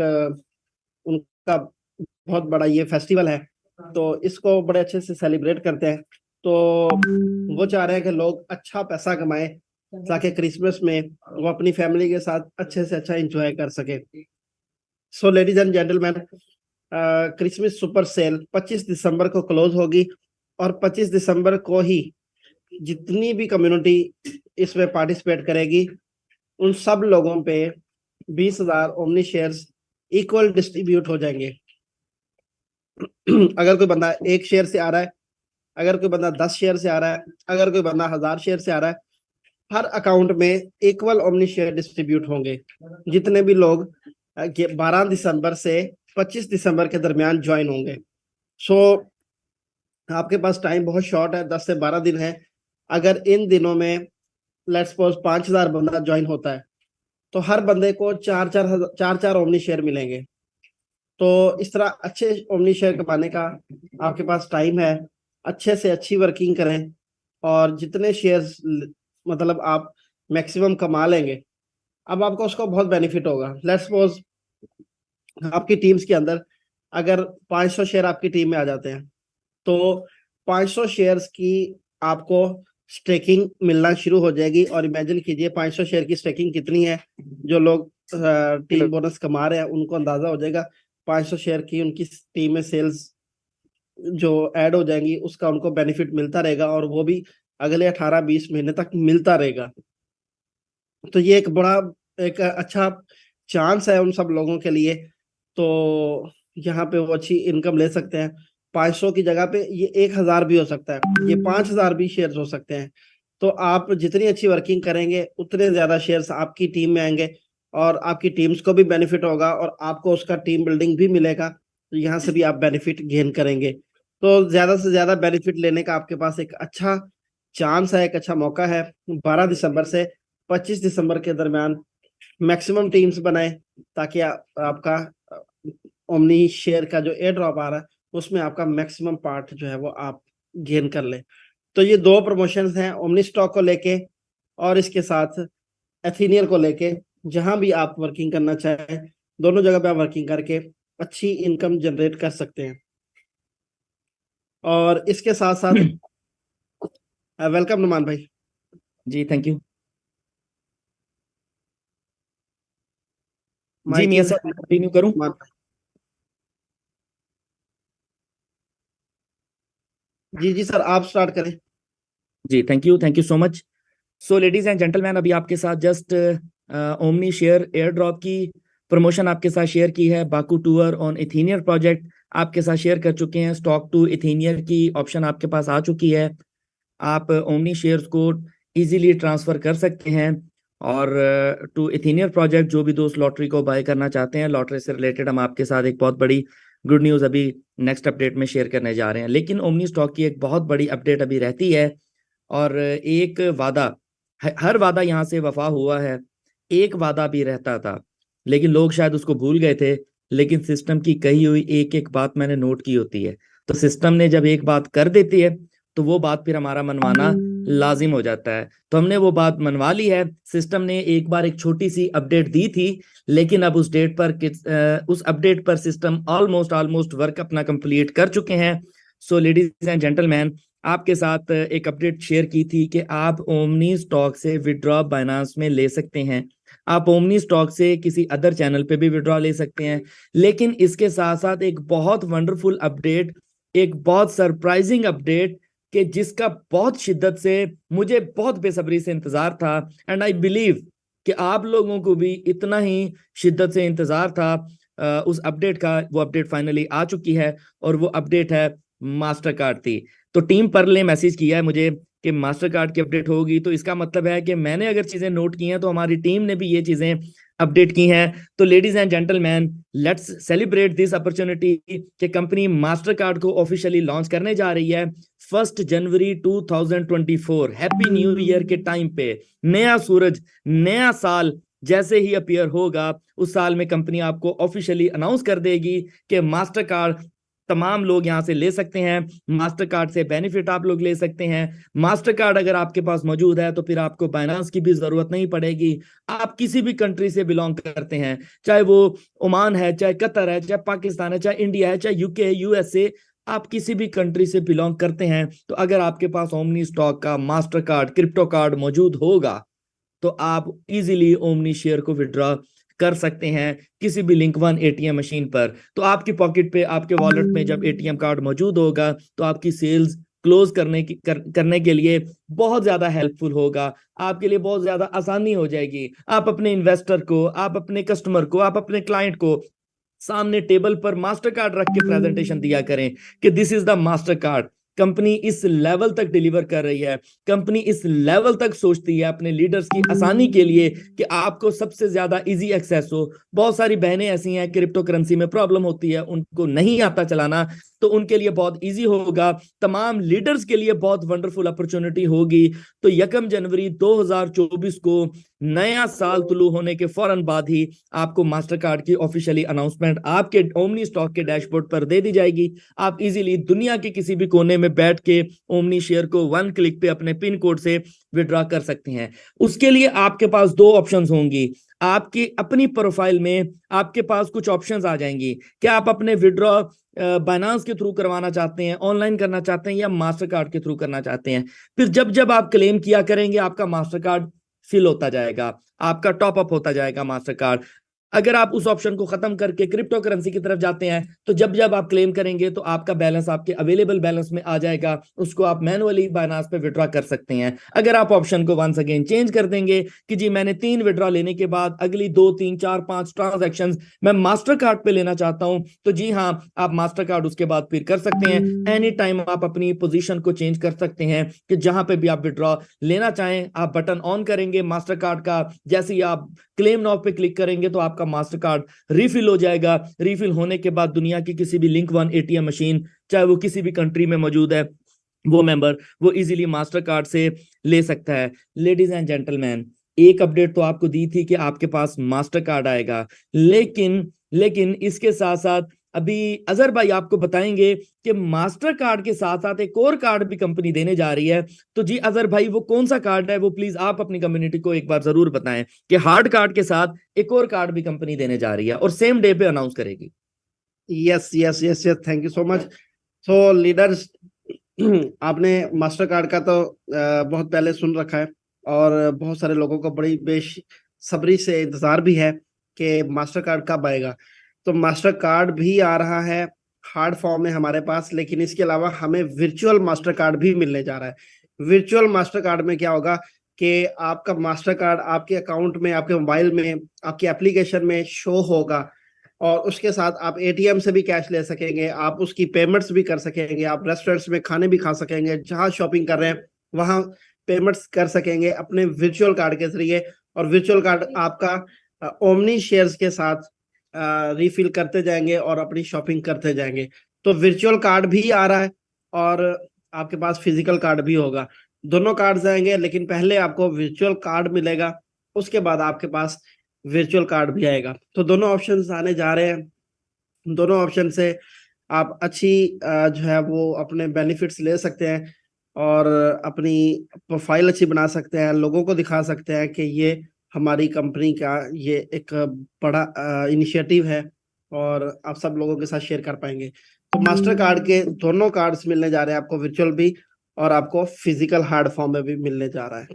उनका बहुत बड़ा ये फेस्टिवल है, तो इसको बड़े अच्छे से सेलिब्रेट करते हैं। तो वो चाह रहे हैं कि लोग अच्छा पैसा कमाएं ताकि क्रिसमस में वो अपनी फैमिली के साथ अच्छे से अच्छा एंजॉय कर सके। So ladies and gentleman, Christmas super sale 25 दिसंबर को क्लोज होगी और 25 दिसंबर को ही जितनी भी कम्युनिटी इसमें पार्टिसिपेट करेगी उन सब लोगों पे 20,000 ओमनी शेयर्स इक्वल डिस्ट्रीब्यूट हो जाएंगे। अगर कोई बंदा 1 शेयर से आ रहा है, अगर कोई बंदा 10 शेयर से आ रहा है, अगर कोई बंदा 1000 शेयर से आ रहा है, हर अकाउंट में इक्वल ओमनी शेयर डिस्ट्रीब्यूट होंगे जितने भी लोग 12 दिसंबर से 25 दिसंबर के दरमियान ज्वाइन होंगे। सो आपके पास टाइम बहुत शॉर्ट है, 10 से 12 दिन है। अगर इन दिनों में लेट्स सपोज 5000 बंदा ज्वाइन होता है तो हर बंदे को 4 ओमनी शेयर मिलेंगे। तो इस तरह अच्छे ओमनी शेयर कमाने का आपके पास टाइम है, अच्छे से अच्छी वर्किंग करें और जितने शेयर्स मतलब आप मैक्सिमम कमा लेंगे, अब आपको उसका बहुत बेनिफिट होगा। लेट्स सपोज आपकी टीम्स के अंदर अगर 500 शेयर आपकी टीम में आ जाते हैं तो 500 शेयर्स की आपको स्टेकिंग मिलना शुरू हो जाएगी। और इमेजिन कीजिए 500 शेयर की स्टेकिंग कितनी है, जो लोग टीम बोनस कमा रहे हैं उनको अंदाजा हो जाएगा 500 शेयर की उनकी टीम में सेल्स जो ऐड हो जाएंगी उसका उनको बेनिफिट मिलता रहेगा और वो भी अगले 18-20 महीने तक मिलता रहेगा। तो ये एक अच्छा चांस है उन सब लोगों के लिए, तो यहाँ पे वो अच्छी इनकम ले सकते हैं। 500 की जगह पे ये 1000 भी हो सकता है, ये 5000 भी शेयर्स हो सकते हैं। तो आप जितनी अच्छी वर्किंग करेंगे उतने ज्यादा शेयर्स आपकी टीम में आएंगे और आपकी टीम्स को भी बेनिफिट होगा और आपको उसका टीम बिल्डिंग भी मिलेगा, तो यहाँ से भी आप बेनिफिट गेन करेंगे। तो ज्यादा से ज्यादा बेनिफिट लेने का आपके पास एक अच्छा चांस है, एक अच्छा मौका है। 12 दिसंबर से 25 दिसंबर के दरमियान मैक्सिमम टीम्स बनाए ताकि आपका ओमनी शेयर का जो एयर ड्रॉप आ रहा है उसमें आपका मैक्सिमम पार्ट जो है वो आप गेन कर ले। तो ये 2 प्रमोशंस हैं, ओमनी स्टॉक को लेके और इसके साथ एथीनियर को लेके। जहां भी आप वर्किंग करना चाहें दोनों जगह पे आप वर्किंग करके अच्छी इनकम जनरेट कर सकते हैं। और इसके साथ साथ वेलकम नुमान भाई। जी थैंक यू। जी माइक मियां इज साहब कंटिन्यू करूं? जी सर आप स्टार्ट करें। जी thank you so much. So ladies and gentleman, अभी आपके साथ जस्ट ओमनी शेयर एयर ड्रॉप की प्रमोशन आपके साथ शेयर की है। बाकू टूर ऑन इथेनियर प्रोजेक्ट आपके साथ शेयर कर चुके हैं। स्टॉक टू इथेनियर की ऑप्शन आपके पास आ चुकी है। आप ओमनी शेयर्स को इजीली ट्रांसफर कर सकते हैं और टू इथेनियर प्रोजेक्ट जो भी दोस्त लॉटरी को बाय करना चाहते हैं, लॉटरी से रिलेटेड हम आपके साथ एक बहुत बड़ी गुड न्यूज़ अभी नेक्स्ट अपडेट में शेयर करने जा रहे हैं। लेकिन ओमनी स्टॉक की एक बहुत बड़ी अपडेट अभी रहती है और एक वादा, हर वादा यहाँ से वफा हुआ है, एक वादा भी रहता था लेकिन लोग शायद उसको भूल गए थे। लेकिन सिस्टम की कही हुई एक एक बात मैंने नोट की होती है। तो सिस्टम ने जब एक बात कर देती है तो वो बात फिर हमारा मनवाना लाजिम हो जाता है। तो हमने वो बात मनवा ली है। सिस्टम ने एक बार एक छोटी सी अपडेट दी थी लेकिन अब उस अपडेट पर सिस्टम ऑलमोस्ट वर्क अपना कंप्लीट कर चुके हैं। सो लेडीज एंड जेंटलमैन, आपके साथ एक अपडेट शेयर की थी कि आप ओमनी स्टॉक से विड्रॉ बाइनांस में ले सकते हैं। आप ओमनी स्टॉक से किसी अदर चैनल पे भी विड्रॉ ले सकते हैं। लेकिन इसके साथ साथ एक बहुत वंडरफुल अपडेट, एक बहुत सरप्राइजिंग अपडेट कि जिसका बहुत शिद्दत से मुझे बहुत बेसब्री से इंतजार था एंड आई बिलीव कि आप लोगों को भी इतना ही शिद्दत से इंतजार था उस अपडेट का। वो अपडेट फाइनली आ चुकी है और वो अपडेट है मास्टर कार्ड थी। तो टीम पर ले मैसेज किया है मुझे कि मास्टर कार्ड की अपडेट होगी, तो इसका मतलब है कि मैंने अगर चीजें नोट की हैं तो हमारी टीम ने भी ये चीजें अपडेट की हैं। तो ladies and gentleman, let's celebrate this opportunity कि कंपनी मास्टर कार्ड को ऑफिशियली लॉन्च करने जा रही है 1 जनवरी 2024। हैप्पी न्यू ईयर के टाइम पे नया सूरज, नया साल जैसे ही अपीयर होगा उस साल में कंपनी आपको ऑफिशियली अनाउंस कर देगी कि मास्टर कार्ड तमाम लोग यहां से ले सकते हैं। मास्टर कार्ड से बेनिफिट आप लोग ले सकते हैं। मास्टर कार्ड अगर आपके पास मौजूद है तो फिर आपको बाइनांस की भी जरूरत नहीं पड़ेगी। आप किसी भी कंट्री से बिलोंग करते हैं, चाहे वो ओमान है, चाहे कतर है, चाहे पाकिस्तान है, चाहे इंडिया है, चाहे यूके, यूएसए, आप किसी भी कंट्री से बिलोंग करते हैं, तो अगर आपके पास ओमनी स्टॉक का मास्टर कार्ड, क्रिप्टो कार्ड मौजूद होगा, तो आप इजीली ओमनी शेयर को विड्रॉ कर सकते हैं किसी भी लिंक वन एटीएम मशीन पर। तो आपकी पॉकेट पे, आपके वॉलेट में जब एटीएम कार्ड मौजूद होगा, तो आपकी सेल्स क्लोज करने के लिए बहुत ज्यादा हेल्पफुल होगा, आपके लिए बहुत ज्यादा आसानी हो जाएगी। आप अपने इन्वेस्टर को, आप अपने कस्टमर को, आप अपने क्लाइंट को सामने टेबल पर मास्टर कार्ड रख के प्रेजेंटेशन दिया करें कि this is the master card. Company इस लेवल तक डिलीवर कर रही है, कंपनी इस लेवल तक सोचती है अपने लीडर्स की आसानी के लिए कि आपको सबसे ज्यादा इजी एक्सेस हो। बहुत सारी बहनें ऐसी हैं क्रिप्टो करेंसी में प्रॉब्लम होती है, उनको नहीं आता चलाना, तो उनके लिए बहुत इजी होगा। तमाम लीडर्स के लिए बहुत वंडरफुल अपॉर्चुनिटी होगी। तो 1 जनवरी 2024 को नया साल तुलू होने के फौरन बाद ही आपको मास्टर कार्ड की ऑफिशियली अनाउंसमेंट आपके ओमनी स्टॉक के डैशबोर्ड पर दे दी जाएगी। आप इजीली दुनिया के किसी भी कोने में बैठ के ओमनी शेयर को 1 क्लिक पे अपने पिन कोड से विड्रॉ कर सकते हैं। उसके लिए आपके पास 2 ऑप्शंस होंगी। आपकी अपनी प्रोफाइल में आपके पास कुछ ऑप्शंस आ जाएंगी। क्या आप अपने विड्रॉ बाइनांस के थ्रू करवाना चाहते हैं, ऑनलाइन करना चाहते हैं, या मास्टर कार्ड के थ्रू करना चाहते हैं? फिर जब जब आप क्लेम किया करेंगे, आपका मास्टर कार्ड फिल होता जाएगा, आपका टॉप अप होता जाएगा मास्टर कार्ड। अगर आप उस ऑप्शन को खत्म करके क्रिप्टो करेंसी की तरफ जाते हैं, तो जब जब आप क्लेम करेंगे, तो आपका बैलेंस आपके अवेलेबल बैलेंस में आ जाएगा, उसको आप मैनुअली बाइनांस पे विड्रॉ कर सकते हैं। अगर आप ऑप्शन को वंस अगेन चेंज कर देंगे कि जी मैंने 3 विड्रॉ लेने के बाद अगली 2, 3, 4, 5 ट्रांजैक्शंस मैं मास्टर कार्ड पे लेना चाहता हूं, तो जी हाँ, आप मास्टर कार्ड उसके बाद फिर कर सकते हैं। एनी टाइम आप अपनी पोजीशन को चेंज कर सकते हैं कि जहां पे भी आप विड्रॉ लेना चाहें, आप बटन ऑन करेंगे मास्टर कार्ड का, जैसे ही आप क्लेम नाउ पे क्लिक करेंगे तो आपका मास्टर कार्ड रिफिल हो जाएगा। रिफिल होने के बाद दुनिया की किसी भी लिंक वन एटीएम मशीन, चाहे वो किसी भी कंट्री में मौजूद है, वो मेंबर वो इजीली मास्टर कार्ड से ले सकता है। लेडीज एंड जेंटलमैन, एक अपडेट तो आपको दी थी कि आपके पास मास्टर कार्ड आएगा, लेकिन इसके साथ साथ अभी अजहर भाई आपको बताएंगे कि मास्टर कार्ड के साथ साथ एक और कार्ड भी कंपनी देने जा रही है। तो जी अजहर भाई, वो कौन सा कार्ड है, वो प्लीज आप अपनी कम्युनिटी को एक बार जरूर बताएं कि हार्ड कार्ड के साथ एक और कार्ड भी कंपनी देने जा रही है और सेम डे पे अनाउंस करेगी। Yes yes yes yes, thank you so much. So leaders, आपने मास्टर कार्ड का तो बहुत पहले सुन रखा है, और बहुत सारे लोगों को बड़ी बेसब्री से इंतजार भी है कि मास्टर कार्ड कब आएगा। तो मास्टर कार्ड भी आ रहा है हार्ड फॉर्म में हमारे पास, लेकिन इसके अलावा हमें वर्चुअल मास्टर कार्ड भी मिलने जा रहा है। वर्चुअल मास्टर कार्ड में क्या होगा कि आपका मास्टर कार्ड आपके अकाउंट में, आपके मोबाइल में, आपकी एप्लीकेशन में शो होगा, और उसके साथ आप एटीएम से भी कैश ले सकेंगे, आप उसकी पेमेंट्स भी कर सकेंगे, आप रेस्टोरेंट्स में खाने भी खा सकेंगे, जहां शॉपिंग कर रहे हैं वहां पेमेंट्स कर सकेंगे अपने वर्चुअल कार्ड के जरिए। और वर्चुअल कार्ड आपका ओमनी शेयर्स के साथ रिफिल करते जाएंगे और अपनी शॉपिंग करते जाएंगे। तो वर्चुअल कार्ड भी आ रहा है और आपके पास फिजिकल कार्ड भी होगा, दोनों कार्ड्स आएंगे, लेकिन पहले आपको वर्चुअल कार्ड मिलेगा, उसके बाद आपके पास वर्चुअल कार्ड भी आएगा। तो दोनों ऑप्शंस आने जा रहे हैं। दोनों ऑप्शन से आप अच्छी जो है वो अपने बेनिफिट्स ले सकते हैं और अपनी प्रोफाइल अच्छी बना सकते हैं, लोगों को दिखा सकते हैं कि ये हमारी कंपनी का ये एक बड़ा इनिशिएटिव है, और आप सब लोगों के साथ शेयर कर पाएंगे। तो मास्टर कार्ड के दोनों कार्ड्स मिलने जा रहे हैं आपको, वर्चुअल भी और आपको फिजिकल हार्ड फॉर्म में भी मिलने जा रहा है।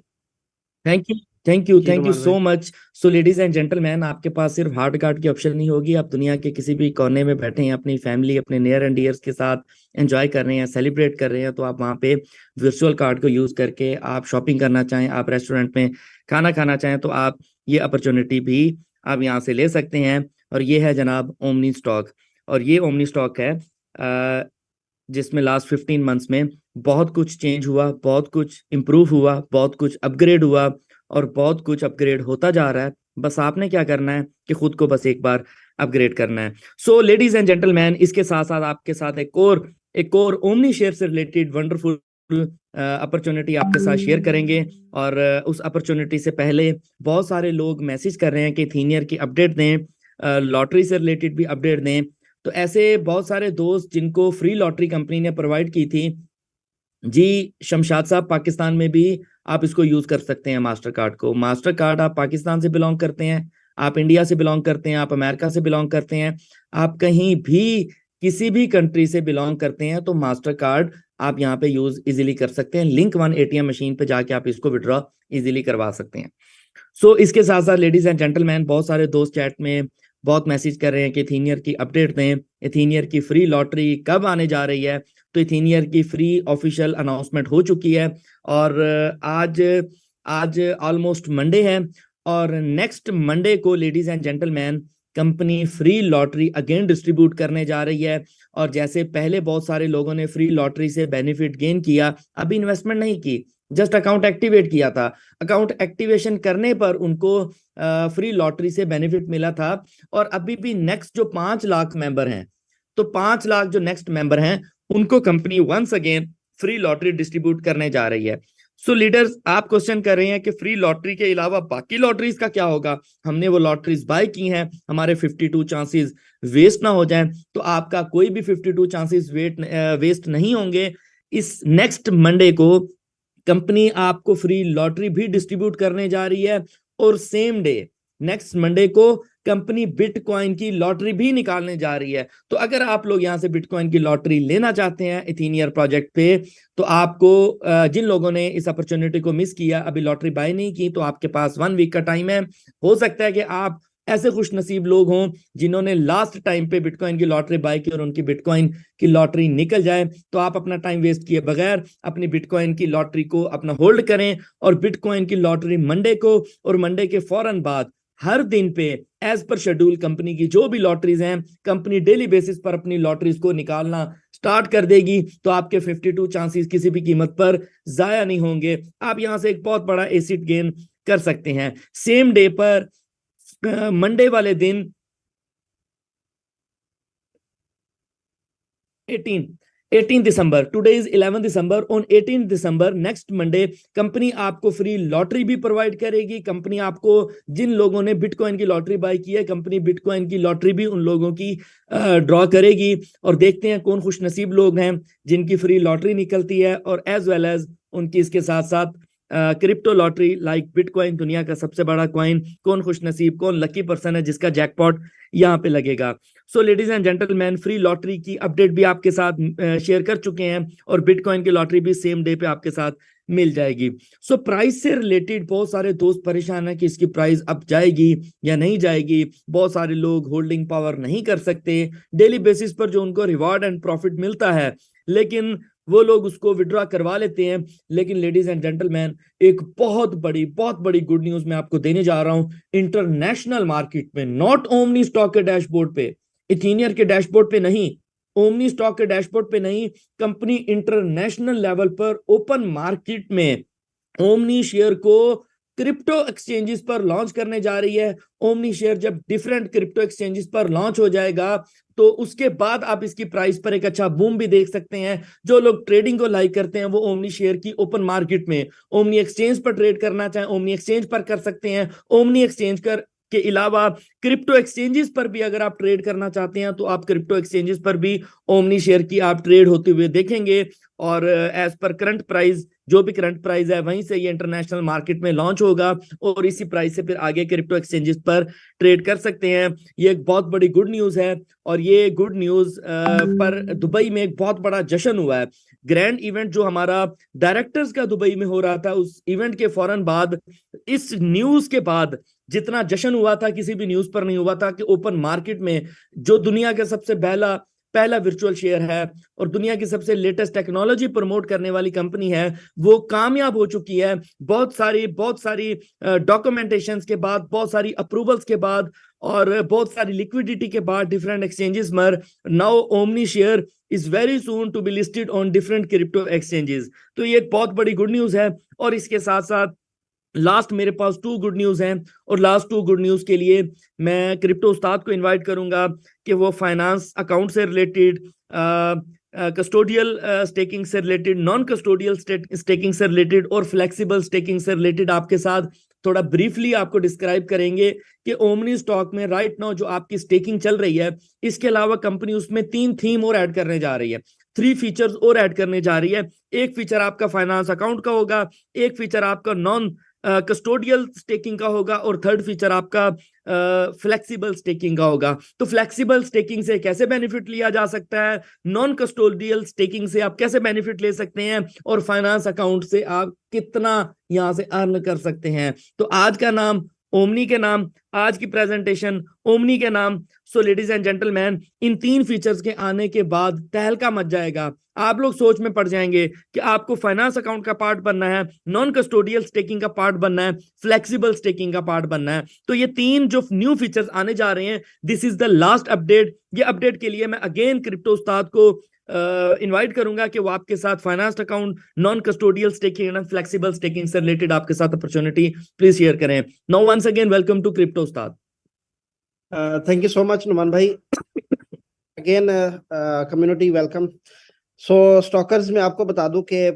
Thank you so much. So ladies and gentleman, आपके पास सिर्फ हार्ड कार्ड की ऑप्शन नहीं होगी। आप दुनिया के किसी भी कोने में बैठे हैं, अपनी फैमिली, अपने नियर एंड डियर्स के साथ एंजॉय कर रहे हैं, सेलिब्रेट कर रहे हैं, तो आप वहाँ पे वर्चुअल कार्ड को यूज करके आप शॉपिंग करना चाहें, आप रेस्टोरेंट में खाना खाना चाहें, तो आप ये अपॉर्चुनिटी भी आप यहाँ से ले सकते हैं। और ये है जनाब ओमनी स्टॉक, और ये ओमनी स्टॉक है जिसमें लास्ट 15 मंथ्स में बहुत कुछ चेंज हुआ, बहुत कुछ इम्प्रूव हुआ, बहुत कुछ अपग्रेड हुआ, और बहुत कुछ अपग्रेड होता जा रहा है। बस आपने क्या करना है कि खुद को बस एक बार अपग्रेड करना है। सो लेडीज एंड जेंटलमैन, इसके साथ साथ आपके साथ एक और ओमनी शेयर से रिलेटेड वंडरफुल अपॉर्चुनिटी आपके साथ शेयर करेंगे। और उस अपॉर्चुनिटी से पहले बहुत सारे लोग मैसेज कर रहे हैं कि एथेनियर की अपडेट दें, लॉटरी से रिलेटेड भी अपडेट दें। तो ऐसे बहुत सारे दोस्त जिनको फ्री लॉटरी कंपनी ने प्रोवाइड की थी, जी शमशाद साहब, पाकिस्तान में भी आप इसको यूज कर सकते हैं मास्टर कार्ड को। मास्टर कार्ड आप पाकिस्तान से बिलोंग करते हैं, आप इंडिया से बिलोंग करते हैं, आप अमेरिका से बिलोंग करते हैं, आप कहीं भी किसी भी कंट्री से बिलोंग करते हैं तो मास्टर कार्ड आप यहाँ पे यूज इजीली कर सकते हैं। लिंक वन एटीएम मशीन पे जाके आप इसको विड्रॉ इजीली करवा सकते हैं। सो इसके साथ साथ लेडीज एंड जेंटलमैन, बहुत सारे दोस्त चैट में बहुत मैसेज कर रहे हैं कि इथीनियर की अपडेट दें, इथीनियर की फ्री लॉटरी कब आने जा रही है। तो इथीनियर की फ्री ऑफिशियल अनाउंसमेंट हो चुकी है और आज ऑलमोस्ट मंडे है और नेक्स्ट मंडे को ladies and gentleman company free lottery again distribute करने जा रही है। और जैसे पहले बहुत सारे लोगों ने फ्री लॉटरी से बेनिफिट गेन किया, अभी इन्वेस्टमेंट नहीं की, जस्ट अकाउंट एक्टिवेट किया था, अकाउंट एक्टिवेशन करने पर उनको फ्री लॉटरी से बेनिफिट मिला था। और अभी भी नेक्स्ट जो 5 लाख मेंबर हैं, तो 5 लाख जो नेक्स्ट मेंबर हैं उनको company once again free lottery distribute करने जा रही है। सो लीडर्स, आप क्वेश्चन कर रहे हैं कि फ्री लॉटरी के अलावा बाकी लॉटरीज का क्या होगा। हमने वो लॉटरीज बाय की हैं, हमारे 52 चांसेस वेस्ट ना हो जाएं। तो आपका कोई भी 52 चांसेस वेस्ट नहीं होंगे। इस नेक्स्ट मंडे को कंपनी आपको फ्री लॉटरी भी डिस्ट्रीब्यूट करने जा रही है और सेम डे नेक्स्ट मंडे को कंपनी बिटकॉइन की लॉटरी भी निकालने जा रही है। तो अगर आप लोग यहां से बिटकॉइन की लॉटरी लेना चाहते हैं इथीनियर प्रोजेक्ट पे, तो आपको जिन लोगों ने इस अपॉर्चुनिटी को मिस किया, अभी लॉटरी बाय नहीं की, तो आपके पास 1 वीक का टाइम है। हो सकता है कि आप ऐसे खुश नसीब लोग हों जिन्होंने लास्ट टाइम पे बिटकॉइन की लॉटरी बाय की और उनकी बिटकॉइन की लॉटरी निकल जाए। तो आप अपना टाइम वेस्ट किए बगैर अपनी बिटकॉइन की लॉटरी को अपना होल्ड करें और बिटकॉइन की लॉटरी मंडे को और मंडे के फौरन बाद हर दिन पे एज पर शेड्यूल कंपनी की जो भी लॉटरीज हैं, कंपनी डेली बेसिस पर अपनी लॉटरीज को निकालना स्टार्ट कर देगी। तो आपके 52 चांसेस किसी भी कीमत पर जाया नहीं होंगे। आप यहां से एक बहुत बड़ा एसिड गेन कर सकते हैं। सेम डे पर मंडे वाले दिन 18 दिसंबर, टुडे इज 11 दिसंबर, ऑन 18 दिसंबर नेक्स्ट मंडे कंपनी आपको फ्री लॉटरी भी प्रोवाइड करेगी। कंपनी आपको, जिन लोगों ने बिटकॉइन की लॉटरी बाय की है, कंपनी बिटकॉइन की लॉटरी भी उन लोगों की ड्रॉ करेगी। और देखते हैं कौन खुश नसीब लोग हैं जिनकी फ्री लॉटरी निकलती है और एज वेल एज उनकी इसके साथ साथ क्रिप्टो लॉटरी लाइक बिटकॉइन, दुनिया का सबसे बड़ा कॉइन, कौन खुश नसीब, कौन लकी पर्सन है जिसका जैकपॉट यहाँ पे लगेगा। सो ladies and gentleman, free lottery की अपडेट भी आपके साथ शेयर कर चुके हैं और बिटकॉइन की लॉटरी भी सेम डे पे आपके साथ मिल जाएगी। सो प्राइस से रिलेटेड बहुत सारे दोस्त परेशान है कि इसकी प्राइस अप जाएगी या नहीं जाएगी। बहुत सारे लोग होल्डिंग पावर नहीं कर सकते, डेली बेसिस पर जो उनको रिवॉर्ड एंड प्रॉफिट मिलता है, लेकिन वो लोग उसको विड्रॉ करवा लेते हैं। लेकिन लेडीज एंड जेंटलमैन, एक बहुत बड़ी गुड न्यूज मैं आपको देने जा रहा हूं। इंटरनेशनल मार्केट में, नॉट ओमनी स्टॉक के डैशबोर्ड पे, इथीनियर के डैशबोर्ड पे नहीं, ओमनी स्टॉक के डैशबोर्ड पे नहीं, कंपनी इंटरनेशनल लेवल पर ओपन मार्केट में ओमनी शेयर को क्रिप्टो एक्सचेंजेस पर लॉन्च करने जा रही है। ओमनी शेयर जब डिफरेंट क्रिप्टो एक्सचेंजेस पर लॉन्च हो जाएगा तो उसके बाद आप इसकी प्राइस पर एक अच्छा बूम भी देख सकते हैं। जो लोग ट्रेडिंग को लाइक करते हैं वो ओमनी शेयर की ओपन मार्केट में ओमनी एक्सचेंज पर ट्रेड करना चाहें, ओमनी एक्सचेंज पर कर सकते हैं। ओमनी एक्सचेंज के अलावा क्रिप्टो एक्सचेंजेस पर भी अगर आप ट्रेड करना चाहते हैं तो आप क्रिप्टो एक्सचेंजेस पर भी ओमनी शेयर की आप ट्रेड होते हुए देखेंगे। और एज पर करंट प्राइस, जो भी करंट प्राइस है वहीं से ये इंटरनेशनल मार्केट में लॉन्च होगा और इसी प्राइस से फिर आगे क्रिप्टो एक्सचेंजेस पर ट्रेड कर सकते हैं। ये एक बहुत बड़ी गुड न्यूज है और ये गुड न्यूज पर दुबई में एक बहुत बड़ा जश्न हुआ है। ग्रैंड इवेंट जो हमारा डायरेक्टर्स का दुबई में हो रहा था, उस इवेंट के फौरन बाद, इस न्यूज के बाद जितना जश्न हुआ था किसी भी न्यूज पर नहीं हुआ था कि ओपन मार्केट में जो दुनिया का सबसे पहला वर्चुअल शेयर है और दुनिया की सबसे लेटेस्ट टेक्नोलॉजी प्रमोट करने वाली कंपनी है, वो कामयाब हो चुकी है। बहुत सारी डॉक्यूमेंटेशंस के बाद, बहुत सारी अप्रूवल्स के बाद और बहुत सारी लिक्विडिटी के बाद डिफरेंट एक्सचेंजेस में now Omni share is very soon to be listed on different crypto exchanges. तो ये एक बहुत बड़ी गुड न्यूज है। और इसके साथ साथ लास्ट मेरे पास 2 गुड न्यूज हैं और लास्ट 2 गुड न्यूज के लिए मैं क्रिप्टो उस्ताद को इनवाइट करूंगा कि वो फाइनेंस अकाउंट से रिलेटेड, कस्टोडियल स्टेकिंग से रिलेटेड, नॉन कस्टोडियल स्टेकिंग से रिलेटेड और फ्लेक्सिबल स्टेकिंग से रिलेटेड आपके साथ थोड़ा ब्रीफली आपको डिस्क्राइब करेंगे कि ओमनी स्टॉक में राइट नाउ जो आपकी स्टेकिंग चल रही है, इसके अलावा कंपनी उसमें 3 थीम और ऐड करने जा रही है, 3 फीचर्स और ऐड करने जा रही है। एक फीचर आपका फाइनेंस अकाउंट का होगा, एक फीचर आपका नॉन कस्टोडियल स्टेकिंग का होगा और थर्ड फीचर आपका फ्लेक्सिबल स्टेकिंग का होगा। तो फ्लेक्सिबल स्टेकिंग से कैसे बेनिफिट लिया जा सकता है, नॉन कस्टोडियल स्टेकिंग से आप कैसे बेनिफिट ले सकते हैं, और फाइनेंस अकाउंट से आप कितना यहां से अर्न कर सकते हैं। तो आज का नाम ओमनी के नाम, आज की प्रेजेंटेशन ओमनी के नाम। सो ladies and gentleman, in 3 features के आने के बाद तहलका मच जाएगा। आप लोग सोच में पड़ जाएंगे कि आपको फाइनेंस अकाउंट का पार्ट बनना है, नॉन कस्टोडियल स्टेकिंग का पार्ट बनना है, फ्लेक्सिबल स्टेकिंग का पार्ट बनना है। तो ये 3 जो न्यू फीचर्स आने जा रहे हैं, this is the last update. ये अपडेट के लिए मैं अगेन क्रिप्टो उस्ताद को इनवाइट करूंगा कि वो आपके साथ finance account, non custodial staking and flexible staking से रिलेटेड आपके साथ अपॉर्चुनिटी प्लीज शेयर करें। Now once again welcome to crypto उस्ताद। Thank you so much Numan भाई, again community welcome. So stakers में आपको बता दूं कि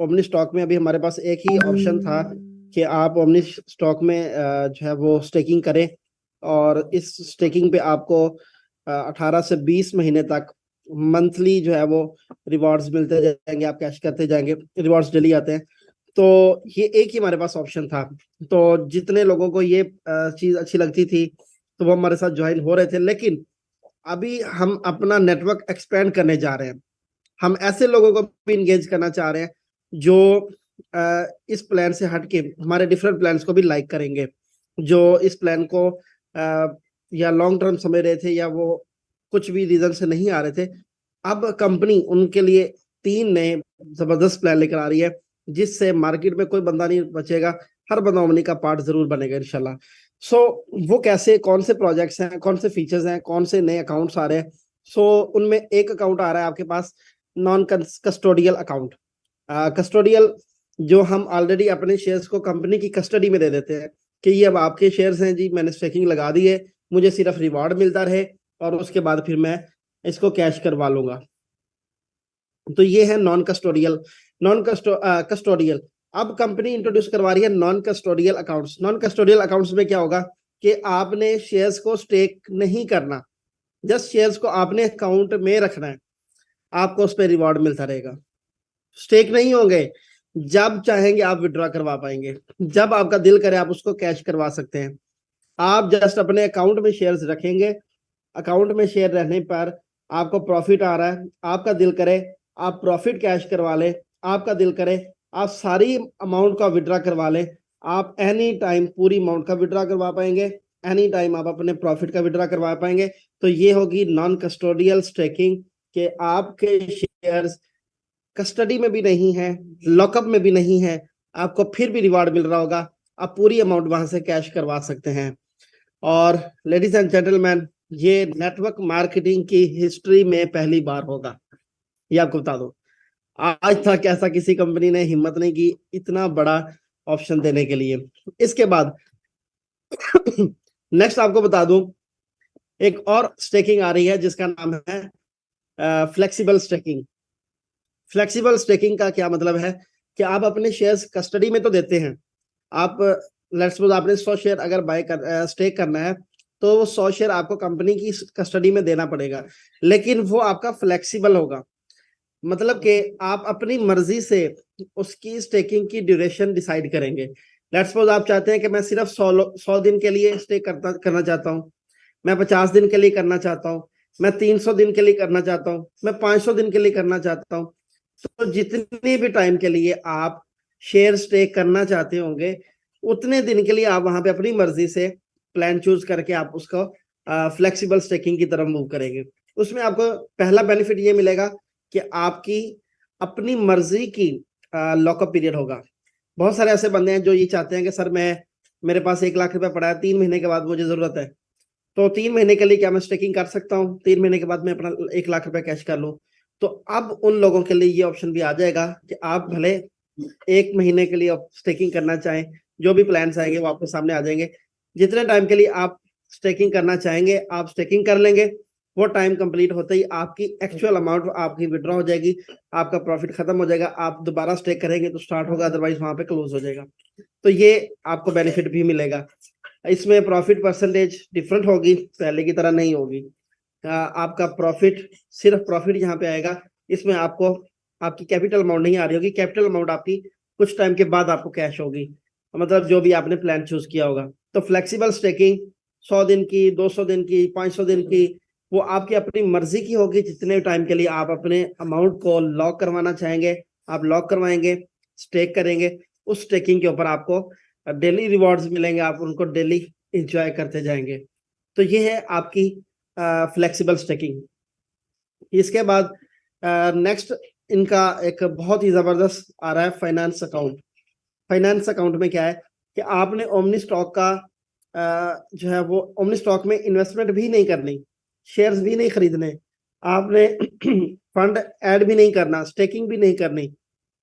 ओमनी स्टॉक में अभी हमारे पास एक ही ऑप्शन था कि आप ओमनी स्टॉक में जो है वो स्टेकिंग करें, और इस स्टेकिंग पे आपको 18 से 20 महीने तक मंथली जो है वो रिवॉर्ड्स मिलते जाएंगे, आप कैश करते जाएंगे, रिवॉर्ड्स डेली आते हैं। तो ये एक ही हमारे पास ऑप्शन था। तो जितने लोगों को ये चीज अच्छी लगती थी तो वो हमारे साथ ज्वाइन हो रहे थे, लेकिन अभी हम अपना नेटवर्क एक्सपेंड करने जा रहे हैं। हम ऐसे लोगों को भी इंगेज करना चाह रहे हैं जो इस प्लान से हटके हमारे डिफरेंट प्लान्स को भी लाइक करेंगे, जो इस प्लान को या लॉन्ग टर्म समझ रहे थे या वो कुछ भी रीजन से नहीं आ रहे थे। अब कंपनी उनके लिए 3 नए जबरदस्त प्लान लेकर आ रही है, जिससे मार्केट में कोई बंदा नहीं बचेगा, हर बंदा ओमनी का पार्ट जरूर बनेगा इंशाल्लाह। सो वो कैसे, कौन से प्रोजेक्ट्स हैं, कौन से फीचर्स हैं, कौन से नए अकाउंट्स आ रहे हैं। सो उनमें एक अकाउंट आ रहा है आपके पास, नॉन कस्टोडियल अकाउंट। कस्टोडियल जो हम ऑलरेडी अपने शेयर्स को कंपनी की कस्टडी में दे देते हैं कि ये अब आपके शेयर्स हैं जी, मैंने स्टेकिंग लगा दी है, मुझे सिर्फ रिवॉर्ड मिलता रहे और उसके बाद फिर मैं इसको कैश करवा लूंगा। तो ये है नॉन कस्टोडियल। कस्टोडियल अब कंपनी इंट्रोड्यूस करवा रही है non custodial accounts. Non custodial accounts में क्या होगा कि आपने शेयर्स को स्टेक नहीं करना, जस्ट शेयर्स को आपने अकाउंट में रखना है, आपको उस पर रिवॉर्ड मिलता रहेगा। स्टेक नहीं होंगे, जब चाहेंगे आप विड्रॉ करवा पाएंगे, जब आपका दिल करे आप उसको कैश करवा सकते हैं। आप जस्ट अपने अकाउंट में शेयर्स रखेंगे, अकाउंट में शेयर रहने पर आपको प्रॉफिट आ रहा है, आपका दिल करे आप प्रॉफिट कैश करवा ले, आपका दिल करे आप सारी अमाउंट का विड्रॉ करवा ले, आप एनी टाइम पूरी अमाउंट का विड्रॉ करवा पाएंगे, एनी टाइम आप अपने प्रॉफिट का विड्रॉ करवा पाएंगे। तो ये होगी नॉन कस्टोडियल स्टेकिंग, कि आपके शेयर्स कस्टडी में भी नहीं है, लॉकअप में भी नहीं है, आपको फिर भी रिवॉर्ड मिल रहा होगा, आप पूरी अमाउंट वहां से कैश करवा सकते हैं। और लेडीज एंड जेंटलमैन, ये नेटवर्क मार्केटिंग की हिस्ट्री में पहली बार होगा, ये आपको बता दो। आज तक ऐसा किसी कंपनी ने हिम्मत नहीं की इतना बड़ा ऑप्शन देने के लिए। इसके बाद नेक्स्ट आपको बता दूं, एक और स्टेकिंग आ रही है जिसका नाम है फ्लेक्सिबल स्टेकिंग। फ्लेक्सिबल स्टेकिंग का क्या मतलब है कि आप अपने शेयर्स कस्टडी में तो देते हैं, आप लेट्स सपोज आपने 100 शेयर अगर स्टेक करना है तो वो 100 शेयर आपको कंपनी की कस्टडी में देना पड़ेगा, लेकिन वो आपका फ्लेक्सिबल होगा। मतलब कि आप अपनी मर्जी से उसकी स्टेकिंग की ड्यूरेशन डिसाइड करेंगे। लेट्स सपोज आप चाहते हैं कि मैं सिर्फ 100 दिन के लिए स्टे करना चाहता हूँ, मैं 50 दिन के लिए करना चाहता हूँ, मैं 300 दिन के लिए करना चाहता हूँ, मैं 500 दिन के लिए करना चाहता हूँ। तो जितने भी टाइम के लिए आप शेयर स्टेक करना चाहते होंगे, उतने दिन के लिए आप वहां पे अपनी मर्जी से प्लान चूज करके आप उसको फ्लेक्सिबल स्टेकिंग की तरफ मूव करेंगे। उसमें आपको पहला बेनिफिट ये मिलेगा कि आपकी अपनी मर्जी की लॉकअप पीरियड होगा। बहुत सारे ऐसे बंदे हैं जो ये चाहते हैं कि सर मेरे पास 1 लाख रुपया पड़ा है, 3 महीने के बाद मुझे जरूरत है, तो 3 महीने के लिए क्या मैं स्टेकिंग कर सकता हूँ, 3 महीने के बाद मैं अपना 1 लाख रुपया कैश कर लूँ। तो अब उन लोगों के लिए ये ऑप्शन भी आ जाएगा कि आप भले 1 महीने के लिए स्टेकिंग करना चाहें, जो भी प्लान्स आएंगे वो आपके सामने आ जाएंगे। जितने टाइम के लिए आप स्टेकिंग करना चाहेंगे आप स्टेकिंग कर लेंगे, वो टाइम कंप्लीट होते ही आपकी एक्चुअल अमाउंट आपकी विड्रॉ हो जाएगी, आपका प्रॉफिट खत्म हो जाएगा, आप दोबारा स्टेक करेंगे तो स्टार्ट होगा, अदरवाइज वहां पे क्लोज हो जाएगा। तो ये आपको बेनिफिट भी मिलेगा। इसमें प्रॉफिट परसेंटेज डिफरेंट होगी, पहले की तरह नहीं होगी। आपका प्रॉफिट सिर्फ प्रॉफिट यहाँ पे आएगा, इसमें आपको आपकी कैपिटल अमाउंट नहीं आ रही होगी, कैपिटल अमाउंट आपकी कुछ टाइम के बाद आपको कैश होगी। मतलब जो भी आपने प्लान चूज किया होगा। तो फ्लेक्सिबल स्टेकिंग 100 दिन की, 200 दिन की, 500 दिन की, वो आपकी अपनी मर्जी की होगी। जितने टाइम के लिए आप अपने अमाउंट को लॉक करवाना चाहेंगे आप लॉक करवाएंगे, स्टेक करेंगे। उस स्टेकिंग के ऊपर आपको डेली रिवॉर्ड्स मिलेंगे, आप उनको डेली इंजॉय करते जाएंगे। तो ये है आपकी फ्लेक्सिबल स्टेकिंग। इसके बाद नेक्स्ट इनका एक बहुत ही जबरदस्त आ रहा है फाइनेंस अकाउंट। फाइनेंस अकाउंट में क्या है कि आपने ओमनी स्टॉक का जो है वो ओमनी स्टॉक में इन्वेस्टमेंट भी नहीं करनी, शेयर्स भी नहीं खरीदने, आपने फंड ऐड भी नहीं करना, स्टेकिंग भी नहीं करनी,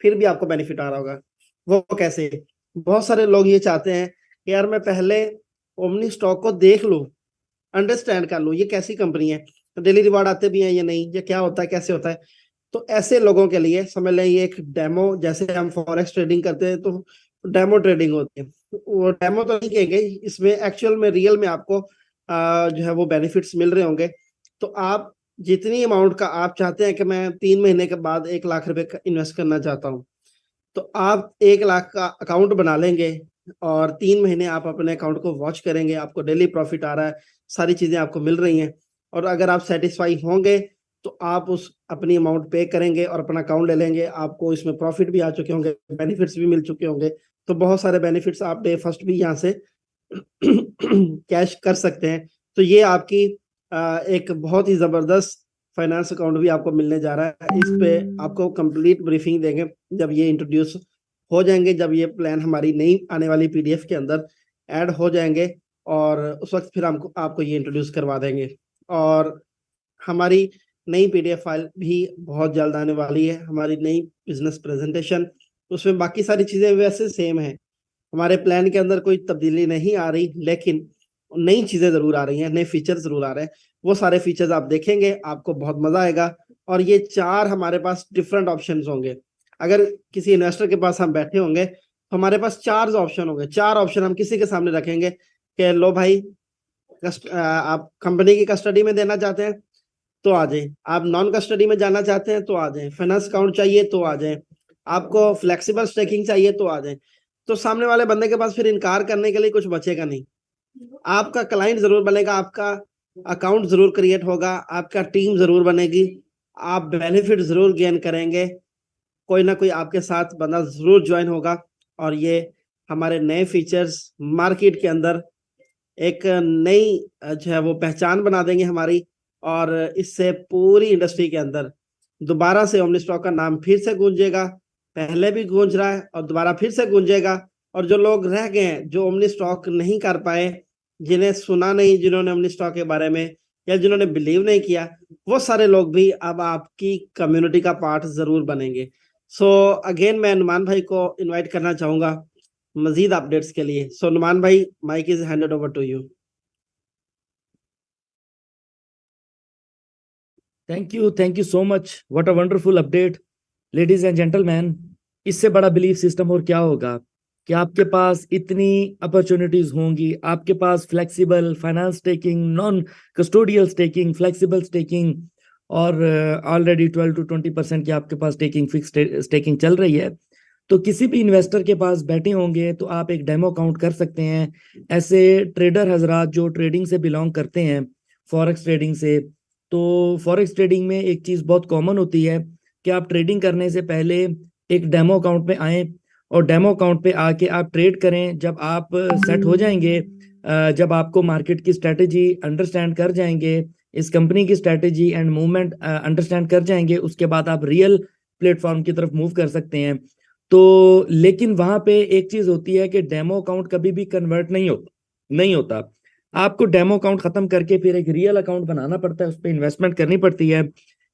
फिर भी आपको बेनिफिट आ रहा होगा। वो कैसे? बहुत सारे लोग ये चाहते हैं कि यार मैं पहले ओमनी स्टॉक को देख लूं, अंडरस्टैंड कर लूं ये कैसी कंपनी है, डेली रिवार्ड आते भी हैं या नहीं, ये क्या होता है, कैसे होता है। तो ऐसे लोगों के लिए समझ लें ये एक डेमो, जैसे हम फॉरेक्स ट्रेडिंग करते हैं तो डेमो ट्रेडिंग होती है। वो डेमो तो नहीं कहेंगे, इसमें एक्चुअल में रियल में आपको जो है वो बेनिफिट्स मिल रहे होंगे। तो आप जितनी अमाउंट का आप चाहते हैं कि मैं 3 महीने के बाद 1 लाख रुपए का इन्वेस्ट करना चाहता हूँ, तो आप 1 लाख का अकाउंट बना लेंगे और 3 महीने आप अपने अकाउंट को वॉच करेंगे, आपको डेली प्रॉफिट आ रहा है, सारी चीजें आपको मिल रही हैं। और अगर आप सेटिस्फाई होंगे तो आप उस अपनी अमाउंट पे करेंगे और अपना अकाउंट ले लेंगे, आपको इसमें प्रॉफिट भी आ चुके होंगे, बेनिफिट्स भी मिल चुके होंगे। तो बहुत सारे बेनिफिट्स आप डे फर्स्ट भी यहाँ से कैश कर सकते हैं। तो ये आपकी एक बहुत ही जबरदस्त फाइनेंस अकाउंट भी आपको मिलने जा रहा है। इस पे आपको कंप्लीट ब्रीफिंग देंगे जब ये इंट्रोड्यूस हो जाएंगे, जब ये प्लान हमारी नई आने वाली पीडीएफ के अंदर ऐड हो जाएंगे, और उस वक्त फिर हमको आपको ये इंट्रोड्यूस करवा देंगे। और हमारी नई पीडीएफ फाइल भी बहुत जल्द आने वाली है, हमारी नई बिजनेस प्रेजेंटेशन। उसमें बाकी सारी चीजें वैसे सेम है, हमारे प्लान के अंदर कोई तब्दीली नहीं आ रही, लेकिन नई चीजें जरूर आ रही हैं, नए फीचर जरूर आ रहे हैं। वो सारे फीचर्स आप देखेंगे, आपको बहुत मजा आएगा। और ये 4 हमारे पास डिफरेंट ऑप्शंस होंगे। अगर किसी इन्वेस्टर के पास हम बैठे होंगे तो हमारे पास 4 ऑप्शन होंगे। 4 ऑप्शन हम किसी के सामने रखेंगे कि लो भाई, आप कंपनी की कस्टडी में देना चाहते हैं तो आ जाए, आप नॉन कस्टडी में जाना चाहते हैं तो आ जाए, फाइनेंस अकाउंट चाहिए तो आ जाए, आपको फ्लेक्सिबल स्टेकिंग चाहिए तो आ जाए। तो सामने वाले बंदे के पास फिर इनकार करने के लिए कुछ बचेगा नहीं। आपका क्लाइंट जरूर बनेगा, आपका अकाउंट जरूर क्रिएट होगा, आपका टीम जरूर बनेगी, आप बेनिफिट जरूर गेन करेंगे, कोई ना कोई आपके साथ बंदा जरूर ज्वाइन होगा। और ये हमारे नए फीचर्स मार्केट के अंदर एक नई जो है वो पहचान बना देंगे हमारी। और इससे पूरी इंडस्ट्री के अंदर दोबारा से ओमनी स्टॉक का नाम फिर से गूंजेगा, पहले भी गूंज रहा है और दोबारा फिर से गूंजेगा। और जो लोग रह गए हैं, जो ओमनी स्टॉक नहीं कर पाए, जिन्हें सुना नहीं, जिन्होंने ओमनी स्टॉक के बारे में या जिन्होंने बिलीव नहीं किया, वो सारे लोग भी अब आपकी कम्युनिटी का पार्ट जरूर बनेंगे। सो अगेन मैं नुमान भाई को इनवाइट करना चाहूंगा मजीद अपडेट्स के लिए। सो नुमान भाई, mike is handed over to you. Thank you so much, what a wonderful update ladies and gentleman. इससे बड़ा बिलीफ सिस्टम और क्या होगा कि आपके पास इतनी अपॉर्चुनिटीज होंगी, आपके पास flexible finance staking, non custodial staking, flexible staking, और ऑलरेडी 12 to 20% की आपके पास स्टेकिंग, फिक्स स्टेकिंग चल रही है। तो किसी भी इन्वेस्टर के पास बैठे होंगे तो आप एक डेमो अकाउंट कर सकते हैं। ऐसे ट्रेडर हजरात जो ट्रेडिंग से बिलोंग करते हैं, फॉरेक्स ट्रेडिंग से, तो फॉरेक्स ट्रेडिंग में एक चीज़ बहुत कॉमन होती है कि आप ट्रेडिंग करने से पहले एक डेमो अकाउंट पे आएँ और डेमो अकाउंट पे आके आप ट्रेड करें। जब आप सेट हो जाएंगे, जब आपको मार्केट की स्ट्रेटेजी अंडरस्टैंड कर जाएंगे, इस कंपनी की स्ट्रेटेजी एंड मूवमेंट अंडरस्टैंड कर जाएंगे, उसके बाद आप रियल प्लेटफॉर्म की तरफ मूव कर सकते हैं। तो लेकिन वहां पे एक चीज होती है कि डेमो अकाउंट कभी भी कन्वर्ट नहीं होता। आपको डेमो अकाउंट खत्म करके फिर एक रियल अकाउंट बनाना पड़ता है, उस पर इन्वेस्टमेंट करनी पड़ती है।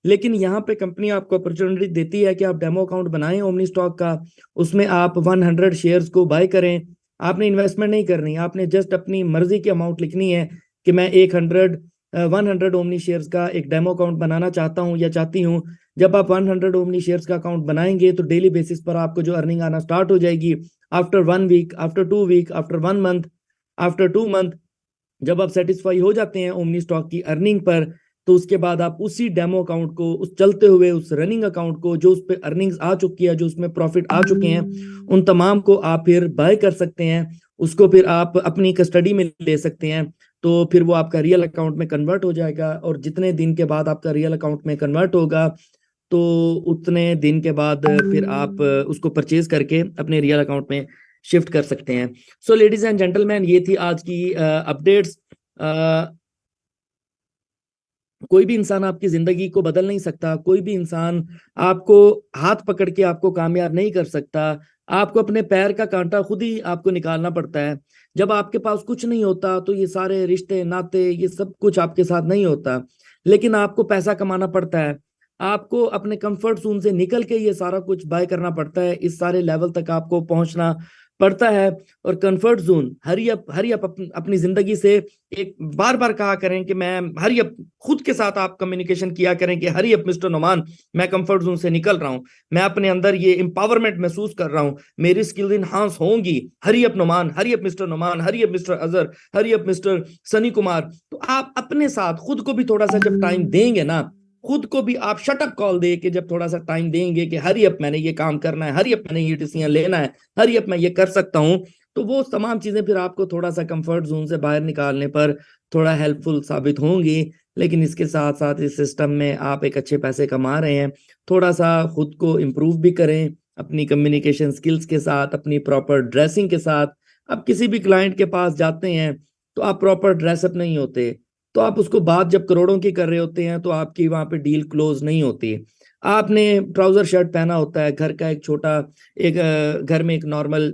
लेकिन यहाँ पे कंपनी आपको अपॉर्चुनिटी देती है कि आप डेमो अकाउंट बनाएं ओमनी स्टॉक का, उसमें आप 100 शेयर्स को बाय करें। आपने इन्वेस्टमेंट नहीं करनी, आपने जस्ट अपनी मर्जी की अमाउंट लिखनी है कि मैं 100 ओमनी शेयर्स का एक डेमो अकाउंट बनाना चाहता हूँ या चाहती हूँ। जब आप 100 ओमनी शेयर्स का अकाउंट बनाएंगे तो डेली बेसिस पर आपको जो अर्निंग आना स्टार्ट हो जाएगी। After 1 week, after 2 week, after 1 month, after 2 month, जब आप सेटिस्फाई हो जाते हैं ओमनी स्टॉक की अर्निंग पर, तो उसके बाद आप उसी डेमो अकाउंट को, उस चलते हुए उस रनिंग अकाउंट को, जो उस पे अर्निंग्स आ चुकी है, जो उसमें प्रॉफिट आ चुके हैं, उन तमाम को आप फिर बाय कर सकते हैं। उसको फिर आप अपनी कस्टडी में ले सकते हैं। तो फिर वो आपका रियल अकाउंट में कन्वर्ट हो जाएगा, और जितने दिन के बाद आपका रियल अकाउंट में कन्वर्ट होगा, तो उतने दिन के बाद फिर आप उसको परचेज करके अपने रियल अकाउंट में शिफ्ट कर सकते हैं। सो लेडीज एंड जेंटलमैन, ये थी आज की अपडेट्स। कोई भी इंसान आपकी जिंदगी को बदल नहीं सकता, कोई भी इंसान आपको हाथ पकड़ के आपको कामयाब नहीं कर सकता। आपको अपने पैर का कांटा खुद ही आपको निकालना पड़ता है। जब आपके पास कुछ नहीं होता तो ये सारे रिश्ते नाते ये सब कुछ आपके साथ नहीं होता, लेकिन आपको पैसा कमाना पड़ता है। आपको अपने कंफर्ट जोन से निकल के ये सारा कुछ बाय करना पड़ता है, इस सारे लेवल तक आपको पहुंचना पड़ता है। और कंफर्ट जोन, हरी अप अपनी जिंदगी से एक बार बार कहा करें कि मैं हरी अप, खुद के साथ आप कम्युनिकेशन किया करें कि हरी अप मिस्टर नुमान, मैं कंफर्ट जोन से निकल रहा हूं, मैं अपने अंदर ये एम्पावरमेंट महसूस कर रहा हूं, मेरी स्किल इनहांस होंगी। Hurry up Numan, hurry up mister Numan, hurry up mister Azhar, hurry up mister Sunny Kumar. तो आप अपने साथ खुद को भी थोड़ा सा जब टाइम देंगे ना, खुद को भी आप शटअप कॉल दे के जब थोड़ा सा टाइम देंगे कि हरी अप मैंने ये काम करना है, हरी अप मैंने ये डिसीजन लेना है, हरी अप मैं ये कर सकता हूं, तो वो तमाम चीजें फिर आपको थोड़ा सा कंफर्ट जोन से बाहर निकालने पर थोड़ा हेल्पफुल साबित होंगी। लेकिन इसके साथ साथ इस सिस्टम में आप एक अच्छे पैसे कमा रहे हैं, थोड़ा सा खुद को इम्प्रूव भी करें अपनी कम्युनिकेशन स्किल्स के साथ, अपनी प्रॉपर ड्रेसिंग के साथ। अब किसी भी क्लाइंट के पास जाते हैं तो आप प्रॉपर ड्रेसअप नहीं होते, तो आप उसको बात जब करोड़ों की कर रहे होते हैं तो आपकी वहां पे डील क्लोज नहीं होती। आपने ट्राउजर शर्ट पहना होता है, घर का एक छोटा, एक घर में एक नॉर्मल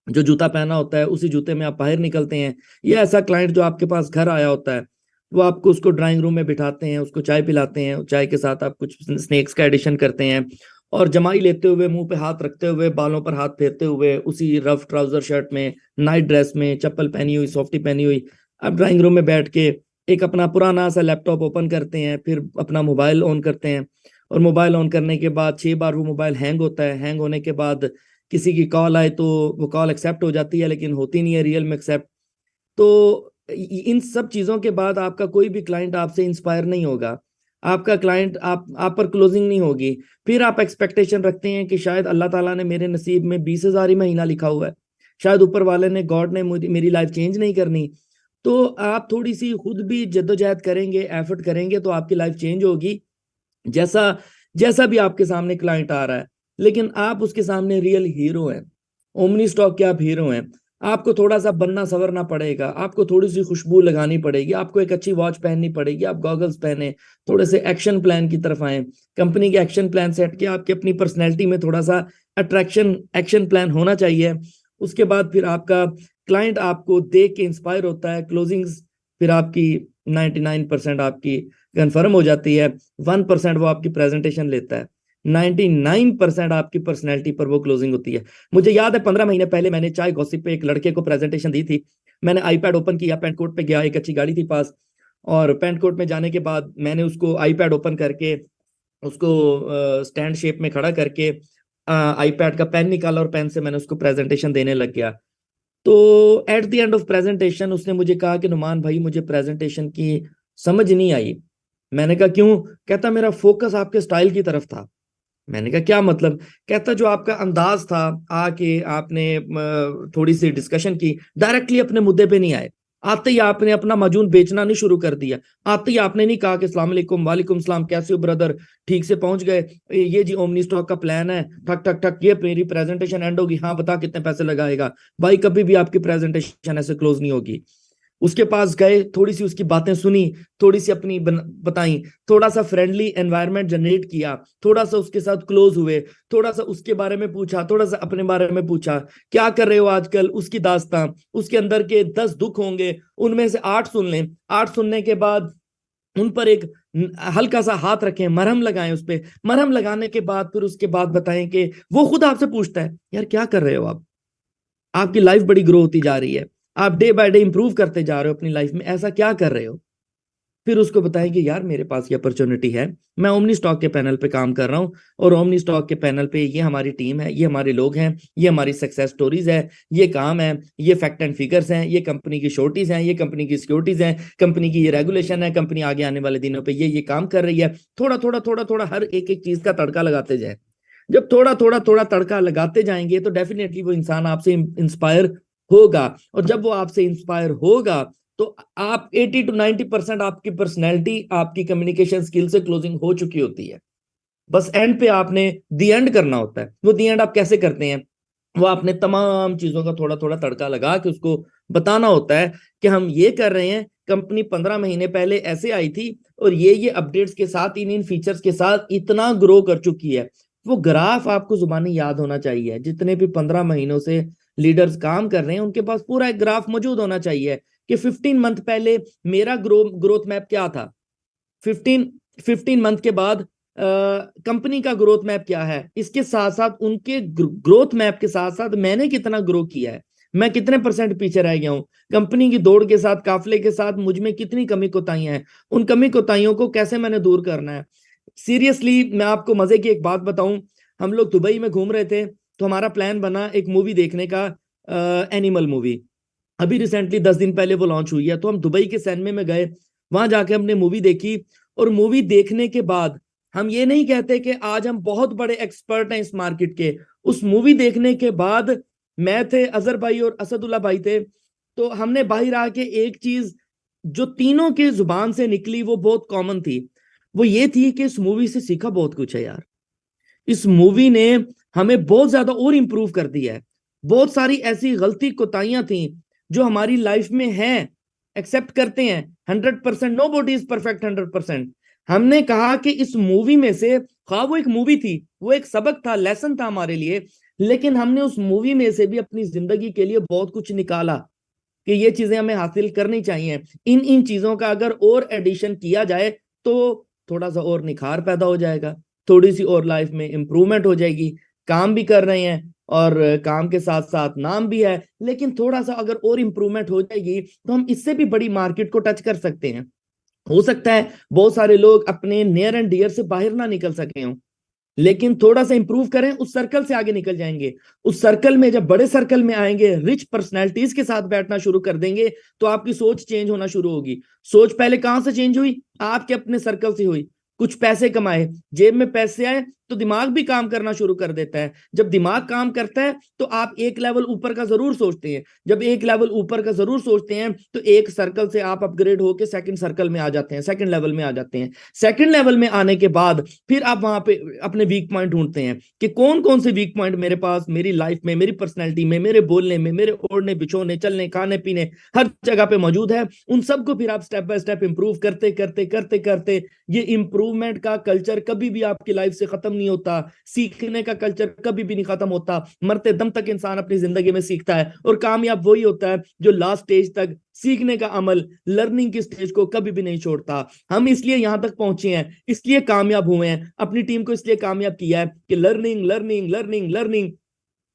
जो जूता पहना होता है, उसी जूते में आप बाहर निकलते हैं। या ऐसा क्लाइंट जो आपके पास घर आया होता है, वो आपको उसको ड्राइंग रूम में बिठाते हैं, उसको चाय पिलाते हैं, चाय के साथ आप कुछ स्नैक्स का एडिशन करते हैं, और जमाई लेते हुए, मुंह पे हाथ रखते हुए, बालों पर हाथ फेरते हुए, उसी रफ ट्राउजर शर्ट में, नाइट ड्रेस में, चप्पल पहनी हुई, सॉफ्टी पहनी हुई, आप ड्राइंग रूम में बैठ के एक अपना पुराना सा लैपटॉप ओपन करते हैं, फिर अपना मोबाइल ऑन करते हैं, और मोबाइल ऑन करने के बाद 6 बार वो मोबाइल हैंग होता है। हैंग होने के बाद किसी की कॉल आए तो वो कॉल एक्सेप्ट हो जाती है, लेकिन होती नहीं है रियल में एक्सेप्ट। तो इन सब चीजों के बाद आपका कोई भी क्लाइंट आपसे इंस्पायर नहीं होगा, आपका क्लाइंट आप पर क्लोजिंग नहीं होगी। फिर आप एक्सपेक्टेशन रखते हैं कि शायद अल्लाह ताला ने मेरे नसीब में 20,000 ही महीना लिखा हुआ है, शायद ऊपर वाले ने, गॉड ने मेरी लाइफ चेंज नहीं करनी। तो आप थोड़ी सी खुद भी जद्दोजहद करेंगे, एफर्ट करेंगे, तो आपकी लाइफ चेंज होगी। जैसा जैसा भी आपके सामने क्लाइंट आ रहा है, लेकिन आप उसके सामने रियल हीरो हैं, ओमनी स्टॉक के आप हीरो हैं। आपको थोड़ा सा बनना संवरना पड़ेगा, आपको थोड़ी सी खुशबू लगानी पड़ेगी, आपको एक अच्छी वॉच पहननी पड़ेगी, आप गॉगल्स पहने, थोड़े से एक्शन प्लान की तरफ आए, कंपनी के एक्शन प्लान सेट के, आपकी अपनी पर्सनैलिटी में थोड़ा सा अट्रैक्शन एक्शन प्लान होना चाहिए। उसके बाद फिर आपका क्लाइंट आपको देख के इंस्पायर होता है, क्लोजिंग्स फिर आपकी 99% आपकी कंफर्म हो जाती है, 1% वो आपकी प्रेजेंटेशन लेता है, 99% आपकी पर्सनैलिटी पर वो क्लोजिंग होती है। मुझे याद है 15 महीने पहले मैंने चाय गॉसिप पे एक लड़के को प्रेजेंटेशन दी थी। मैंने आईपैड ओपन किया, पेंटकोट पे गया, एक अच्छी गाड़ी थी पास, और पेंटकोट में जाने के बाद मैंने उसको आईपैड ओपन करके उसको स्टैंड शेप में खड़ा करके आईपैड का पेन निकाला, और पेन से मैंने उसको प्रेजेंटेशन देने लग गया। तो at the end of presentation उसने मुझे कहा कि नुमान भाई, मुझे प्रेजेंटेशन की समझ नहीं आई। मैंने कहा क्यों? कहता मेरा फोकस आपके स्टाइल की तरफ था। मैंने कहा क्या मतलब? कहता जो आपका अंदाज था, आके आपने थोड़ी सी डिस्कशन की, डायरेक्टली अपने मुद्दे पे नहीं आए, आते ही आपने अपना माजून बेचना नहीं शुरू कर दिया, आते ही आपने नहीं कहा कि अस्सलाम वालेकुम, वालेकुम सलाम, कैसे हो ब्रदर, ठीक से पहुंच गए, ये जी ओमनी स्टॉक का प्लान है, ठक ठक ठक, ये मेरी प्रेजेंटेशन एंड होगी, हाँ बता कितने पैसे लगाएगा। भाई कभी भी आपकी प्रेजेंटेशन ऐसे क्लोज नहीं होगी। उसके पास गए, थोड़ी सी उसकी बातें सुनी, थोड़ी सी अपनी बताई, थोड़ा सा फ्रेंडली एनवायरनमेंट जनरेट किया, थोड़ा सा उसके साथ क्लोज हुए, थोड़ा सा उसके बारे में पूछा, थोड़ा सा अपने बारे में पूछा, क्या कर रहे हो आजकल, उसकी दास्तां, उसके अंदर के 10 दुख होंगे, उनमें से 8 सुन लें। 8 सुनने के बाद उन पर एक हल्का सा हाथ रखें, मरहम लगाएं उस पर, मरहम लगाने के बाद फिर उसके बाद बताएं कि वो खुद आपसे पूछता है यार क्या कर रहे हो आप, आपकी लाइफ बड़ी ग्रो होती जा रही है, आप डे बाय डे इंप्रूव करते जा रहे हो अपनी लाइफ में, ऐसा क्या कर रहे हो। फिर उसको बताएं कि यार मेरे पास ये अपॉर्चुनिटी है, मैं ओमनी स्टॉक के पैनल पे काम कर रहा हूँ और ओमनी स्टॉक के पैनल पे ये हमारी टीम है, ये हमारे लोग हैं, ये हमारी सक्सेस स्टोरीज है, ये काम है, ये फैक्ट एंड फिगर्स हैं, ये कंपनी की शॉर्टीज हैं, ये कंपनी की सिक्योरिटीज हैं, कंपनी की ये रेगुलेशन है, कंपनी आगे आने वाले दिनों पे ये काम कर रही है। थोड़ा थोड़ा थोड़ा थोड़ा हर एक एक चीज का तड़का लगाते जाए। जब थोड़ा थोड़ा थोड़ा तड़का लगाते जाएंगे तो डेफिनेटली वो इंसान आपसे इंस्पायर होगा, और जब वो आपसे इंस्पायर होगा तो आप 80 to 90% आपकी पर्सनैलिटी, आपकी कम्युनिकेशन स्किल से क्लोजिंग हो चुकी होती है। बस एंड पे आपने दी एंड करना होता है। वो दी एंड आप कैसे करते हैं? वो आपने तमाम चीजों का थोड़ा थोड़ा तड़का लगा के उसको बताना होता है कि हम ये कर रहे हैं, कंपनी 15 महीने पहले ऐसे आई थी और ये अपडेट्स के साथ, इन फीचर्स के साथ इतना ग्रो कर चुकी है। वो ग्राफ आपको जुबानी याद होना चाहिए। जितने भी 15 महीनों से लीडर्स काम कर रहे हैं उनके पास पूरा एक ग्राफ मौजूद होना चाहिए कि 15 मंथ पहले मेरा ग्रोथ मैप क्या था, 15 मंथ के बाद कंपनी का ग्रोथ मैप क्या है, इसके साथ साथ उनके ग्रोथ मैप के साथ साथ मैंने कितना ग्रो किया है, मैं कितने % पीछे रह गया हूं, कंपनी की दौड़ के साथ, काफले के साथ मुझ में कितनी कमी कोताहियां हैं, उन कमी कोताहियों को कैसे मैंने दूर करना है। सीरियसली मैं आपको मजे की एक बात बताऊं, हम लोग दुबई में घूम रहे थे तो हमारा प्लान बना एक मूवी देखने का, एनिमल मूवी। अभी रिसेंटली 10 दिन पहले वो लॉन्च हुई है, तो हम दुबई के सिनेमा में गए, वहां जाके हमने मूवी देखी। और मूवी देखने के बाद हम ये नहीं कहते कि आज हम बहुत बड़े एक्सपर्ट हैं इस मार्केट के। उस मूवी देखने के बाद मैं थे, अजहर भाई और असदुल्ला भाई थे, तो हमने बाहर आके एक चीज जो तीनों के जुबान से निकली वो बहुत कॉमन थी, वो ये थी कि इस मूवी से सीखा बहुत कुछ है यार। इस मूवी ने हमें बहुत ज्यादा और इंप्रूव कर दिया है। बहुत सारी ऐसी गलती कोताहियां थी जो हमारी लाइफ में हैं, एक्सेप्ट करते हैं। 100% नो बॉडी इज परफेक्ट 100%। हमने कहा कि इस मूवी में से, हाँ वो एक मूवी थी, वो एक सबक था, लेसन था हमारे लिए, लेकिन हमने उस मूवी में से भी अपनी जिंदगी के लिए बहुत कुछ निकाला कि ये चीजें हमें हासिल करनी चाहिए। इन चीजों का अगर और एडिशन किया जाए तो थोड़ा सा और निखार पैदा हो जाएगा, थोड़ी सी और लाइफ में इंप्रूवमेंट हो जाएगी। काम भी कर रहे हैं और काम के साथ साथ नाम भी है, लेकिन थोड़ा सा अगर और इंप्रूवमेंट हो जाएगी तो हम इससे भी बड़ी मार्केट को टच कर सकते हैं। हो सकता है बहुत सारे लोग अपने नियर एंड डियर से बाहर ना निकल सके हों, लेकिन थोड़ा सा इंप्रूव करें, उस सर्कल से आगे निकल जाएंगे। उस सर्कल में जब बड़े सर्कल में आएंगे, रिच पर्सनैलिटीज के साथ बैठना शुरू कर देंगे, तो आपकी सोच चेंज होना शुरू होगी। सोच पहले कहां से चेंज हुई? आपके अपने सर्कल से हुई। कुछ पैसे कमाए, जेब में पैसे आए तो दिमाग भी काम करना शुरू कर देता है। जब दिमाग काम करता है तो आप एक लेवल ऊपर का जरूर सोचते हैं। जब एक लेवल ऊपर का जरूर सोचते हैं तो एक सर्कल से आप अपग्रेड होकर सेकंड सर्कल में आ जाते हैं, सेकंड लेवल में आ जाते हैं। सेकंड लेवल में आने के बाद फिर आप वहां पे अपने वीक पॉइंट ढूंढते हैं कि कौन कौन से वीक पॉइंट मेरे पास, मेरी लाइफ में, मेरी पर्सनैलिटी में, मेरे बोलने में, मेरे ओढ़ने बिछोने, चलने, खाने पीने, हर जगह पे मौजूद है। उन सबको फिर आप स्टेप बाय स्टेप इंप्रूव करते करते करते करते, ये इंप्रूवमेंट का कल्चर कभी भी आपकी लाइफ से खत्म नहीं होता। सीखने का कल्चर कभी भी नहीं खत्म होता। मरते दम तक इंसान अपनी जिंदगी में सीखता है, और कामयाब वही होता है जो लास्ट स्टेज तक सीखने का अमल, लर्निंग की स्टेज को कभी भी नहीं छोड़ता। हम इसलिए यहां तक पहुंचे हैं, इसलिए कामयाब हुए हैं, अपनी टीम को इसलिए कामयाब किया है कि learning learning learning learning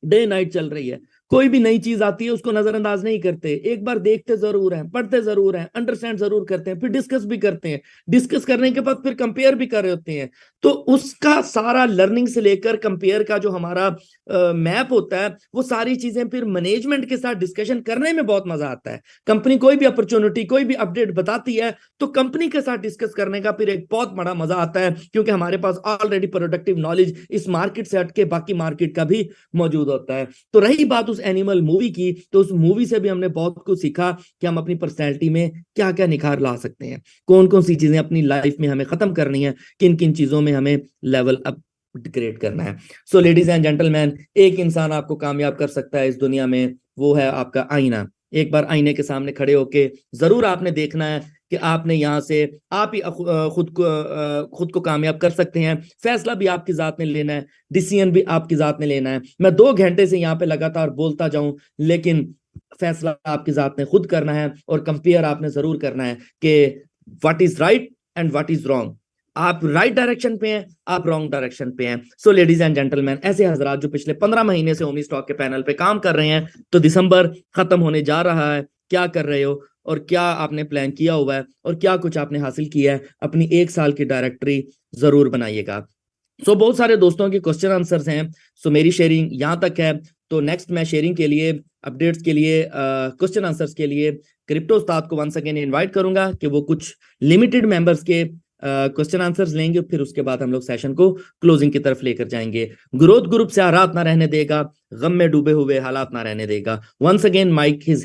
day night चल रही है। कोई भी नई चीज आती है उसको नजरअंदाज नहीं करते, एक बार देखते जरूर हैं, पढ़ते जरूर हैं, अंडरस्टैंड जरूर करते हैं, फिर डिस्कस भी करते हैं। डिस्कस करने के बाद फिर कंपेयर भी कर रहे होते हैं। तो उसका सारा लर्निंग से लेकर कंपेयर का जो हमारा मैप होता है, वो सारी चीजें फिर मैनेजमेंट के साथ डिस्कशन करने में बहुत मजा आता है। कंपनी कोई भी अपॉर्चुनिटी, कोई भी अपडेट बताती है तो कंपनी के साथ डिस्कस करने का फिर एक बहुत बड़ा मजा आता है, क्योंकि हमारे पास ऑलरेडी प्रोडक्टिव नॉलेज इस मार्केट से हटके बाकी मार्केट का भी मौजूद होता है। तो रही बात उस एनिमल मूवी की, तो उस मूवी से भी हमने बहुत कुछ सीखा कि हम अपनी पर्सनैलिटी में क्या क्या निखार ला सकते हैं, कौन कौन सी चीजें अपनी लाइफ में हमें खत्म करनी है, किन किन चीजों में हमें लेवल अप ग्रेड करना है। सो लेडीज एंड जेंटलमैन, एक इंसान आपको कामयाब कर सकता है इस दुनिया में, वो है आपका आईना। एक बार आईने के सामने खड़े होके जरूर आपने देखना है कि आपने यहाँ से आप ही खुद को कामयाब कर सकते हैं। फैसला भी आपकी जात ने लेना है, डिसीजन भी आपकी जात ने लेना है। मैं 2 घंटे से यहाँ पे लगातार बोलता जाऊं, लेकिन फैसला आपकी जात ने खुद करना है, और कंपेयर आपने जरूर करना है कि what is right and what is wrong. आप राइट डायरेक्शन पे हैं, आप रॉन्ग डायरेक्शन पे हैं। सो लेडीज एंड जेंटलमैन, ऐसे हजरात जो पिछले 15 महीने से ओमनी स्टॉक के पैनल पे काम कर रहे हैं, तो दिसंबर खत्म होने जा रहा है, क्या कर रहे हो और क्या आपने प्लान किया हुआ है और क्या कुछ आपने हासिल किया है, अपनी 1 साल की डायरेक्टरी जरूर बनाइएगा। सो बहुत सारे दोस्तों के क्वेश्चन आंसर्स हैं। सो मेरी शेयरिंग यहाँ तक है। तो नेक्स्ट मैं शेयरिंग के लिए, अपडेट्स के लिए, क्वेश्चन आंसर्स के लिए क्रिप्टो उस्ताद को वंस अगेन इनवाइट करूंगा कि वो कुछ लिमिटेड मेंबर्स के क्वेश्चन आंसर्स लेंगे, फिर उसके बाद हम लोग सेशन को क्लोजिंग की तरफ लेकर जाएंगे। ग्रोथ ग्रुप से आरात ना रहने देगा, गम में डूबे हुए हालात ना रहने देगा। Once again mic his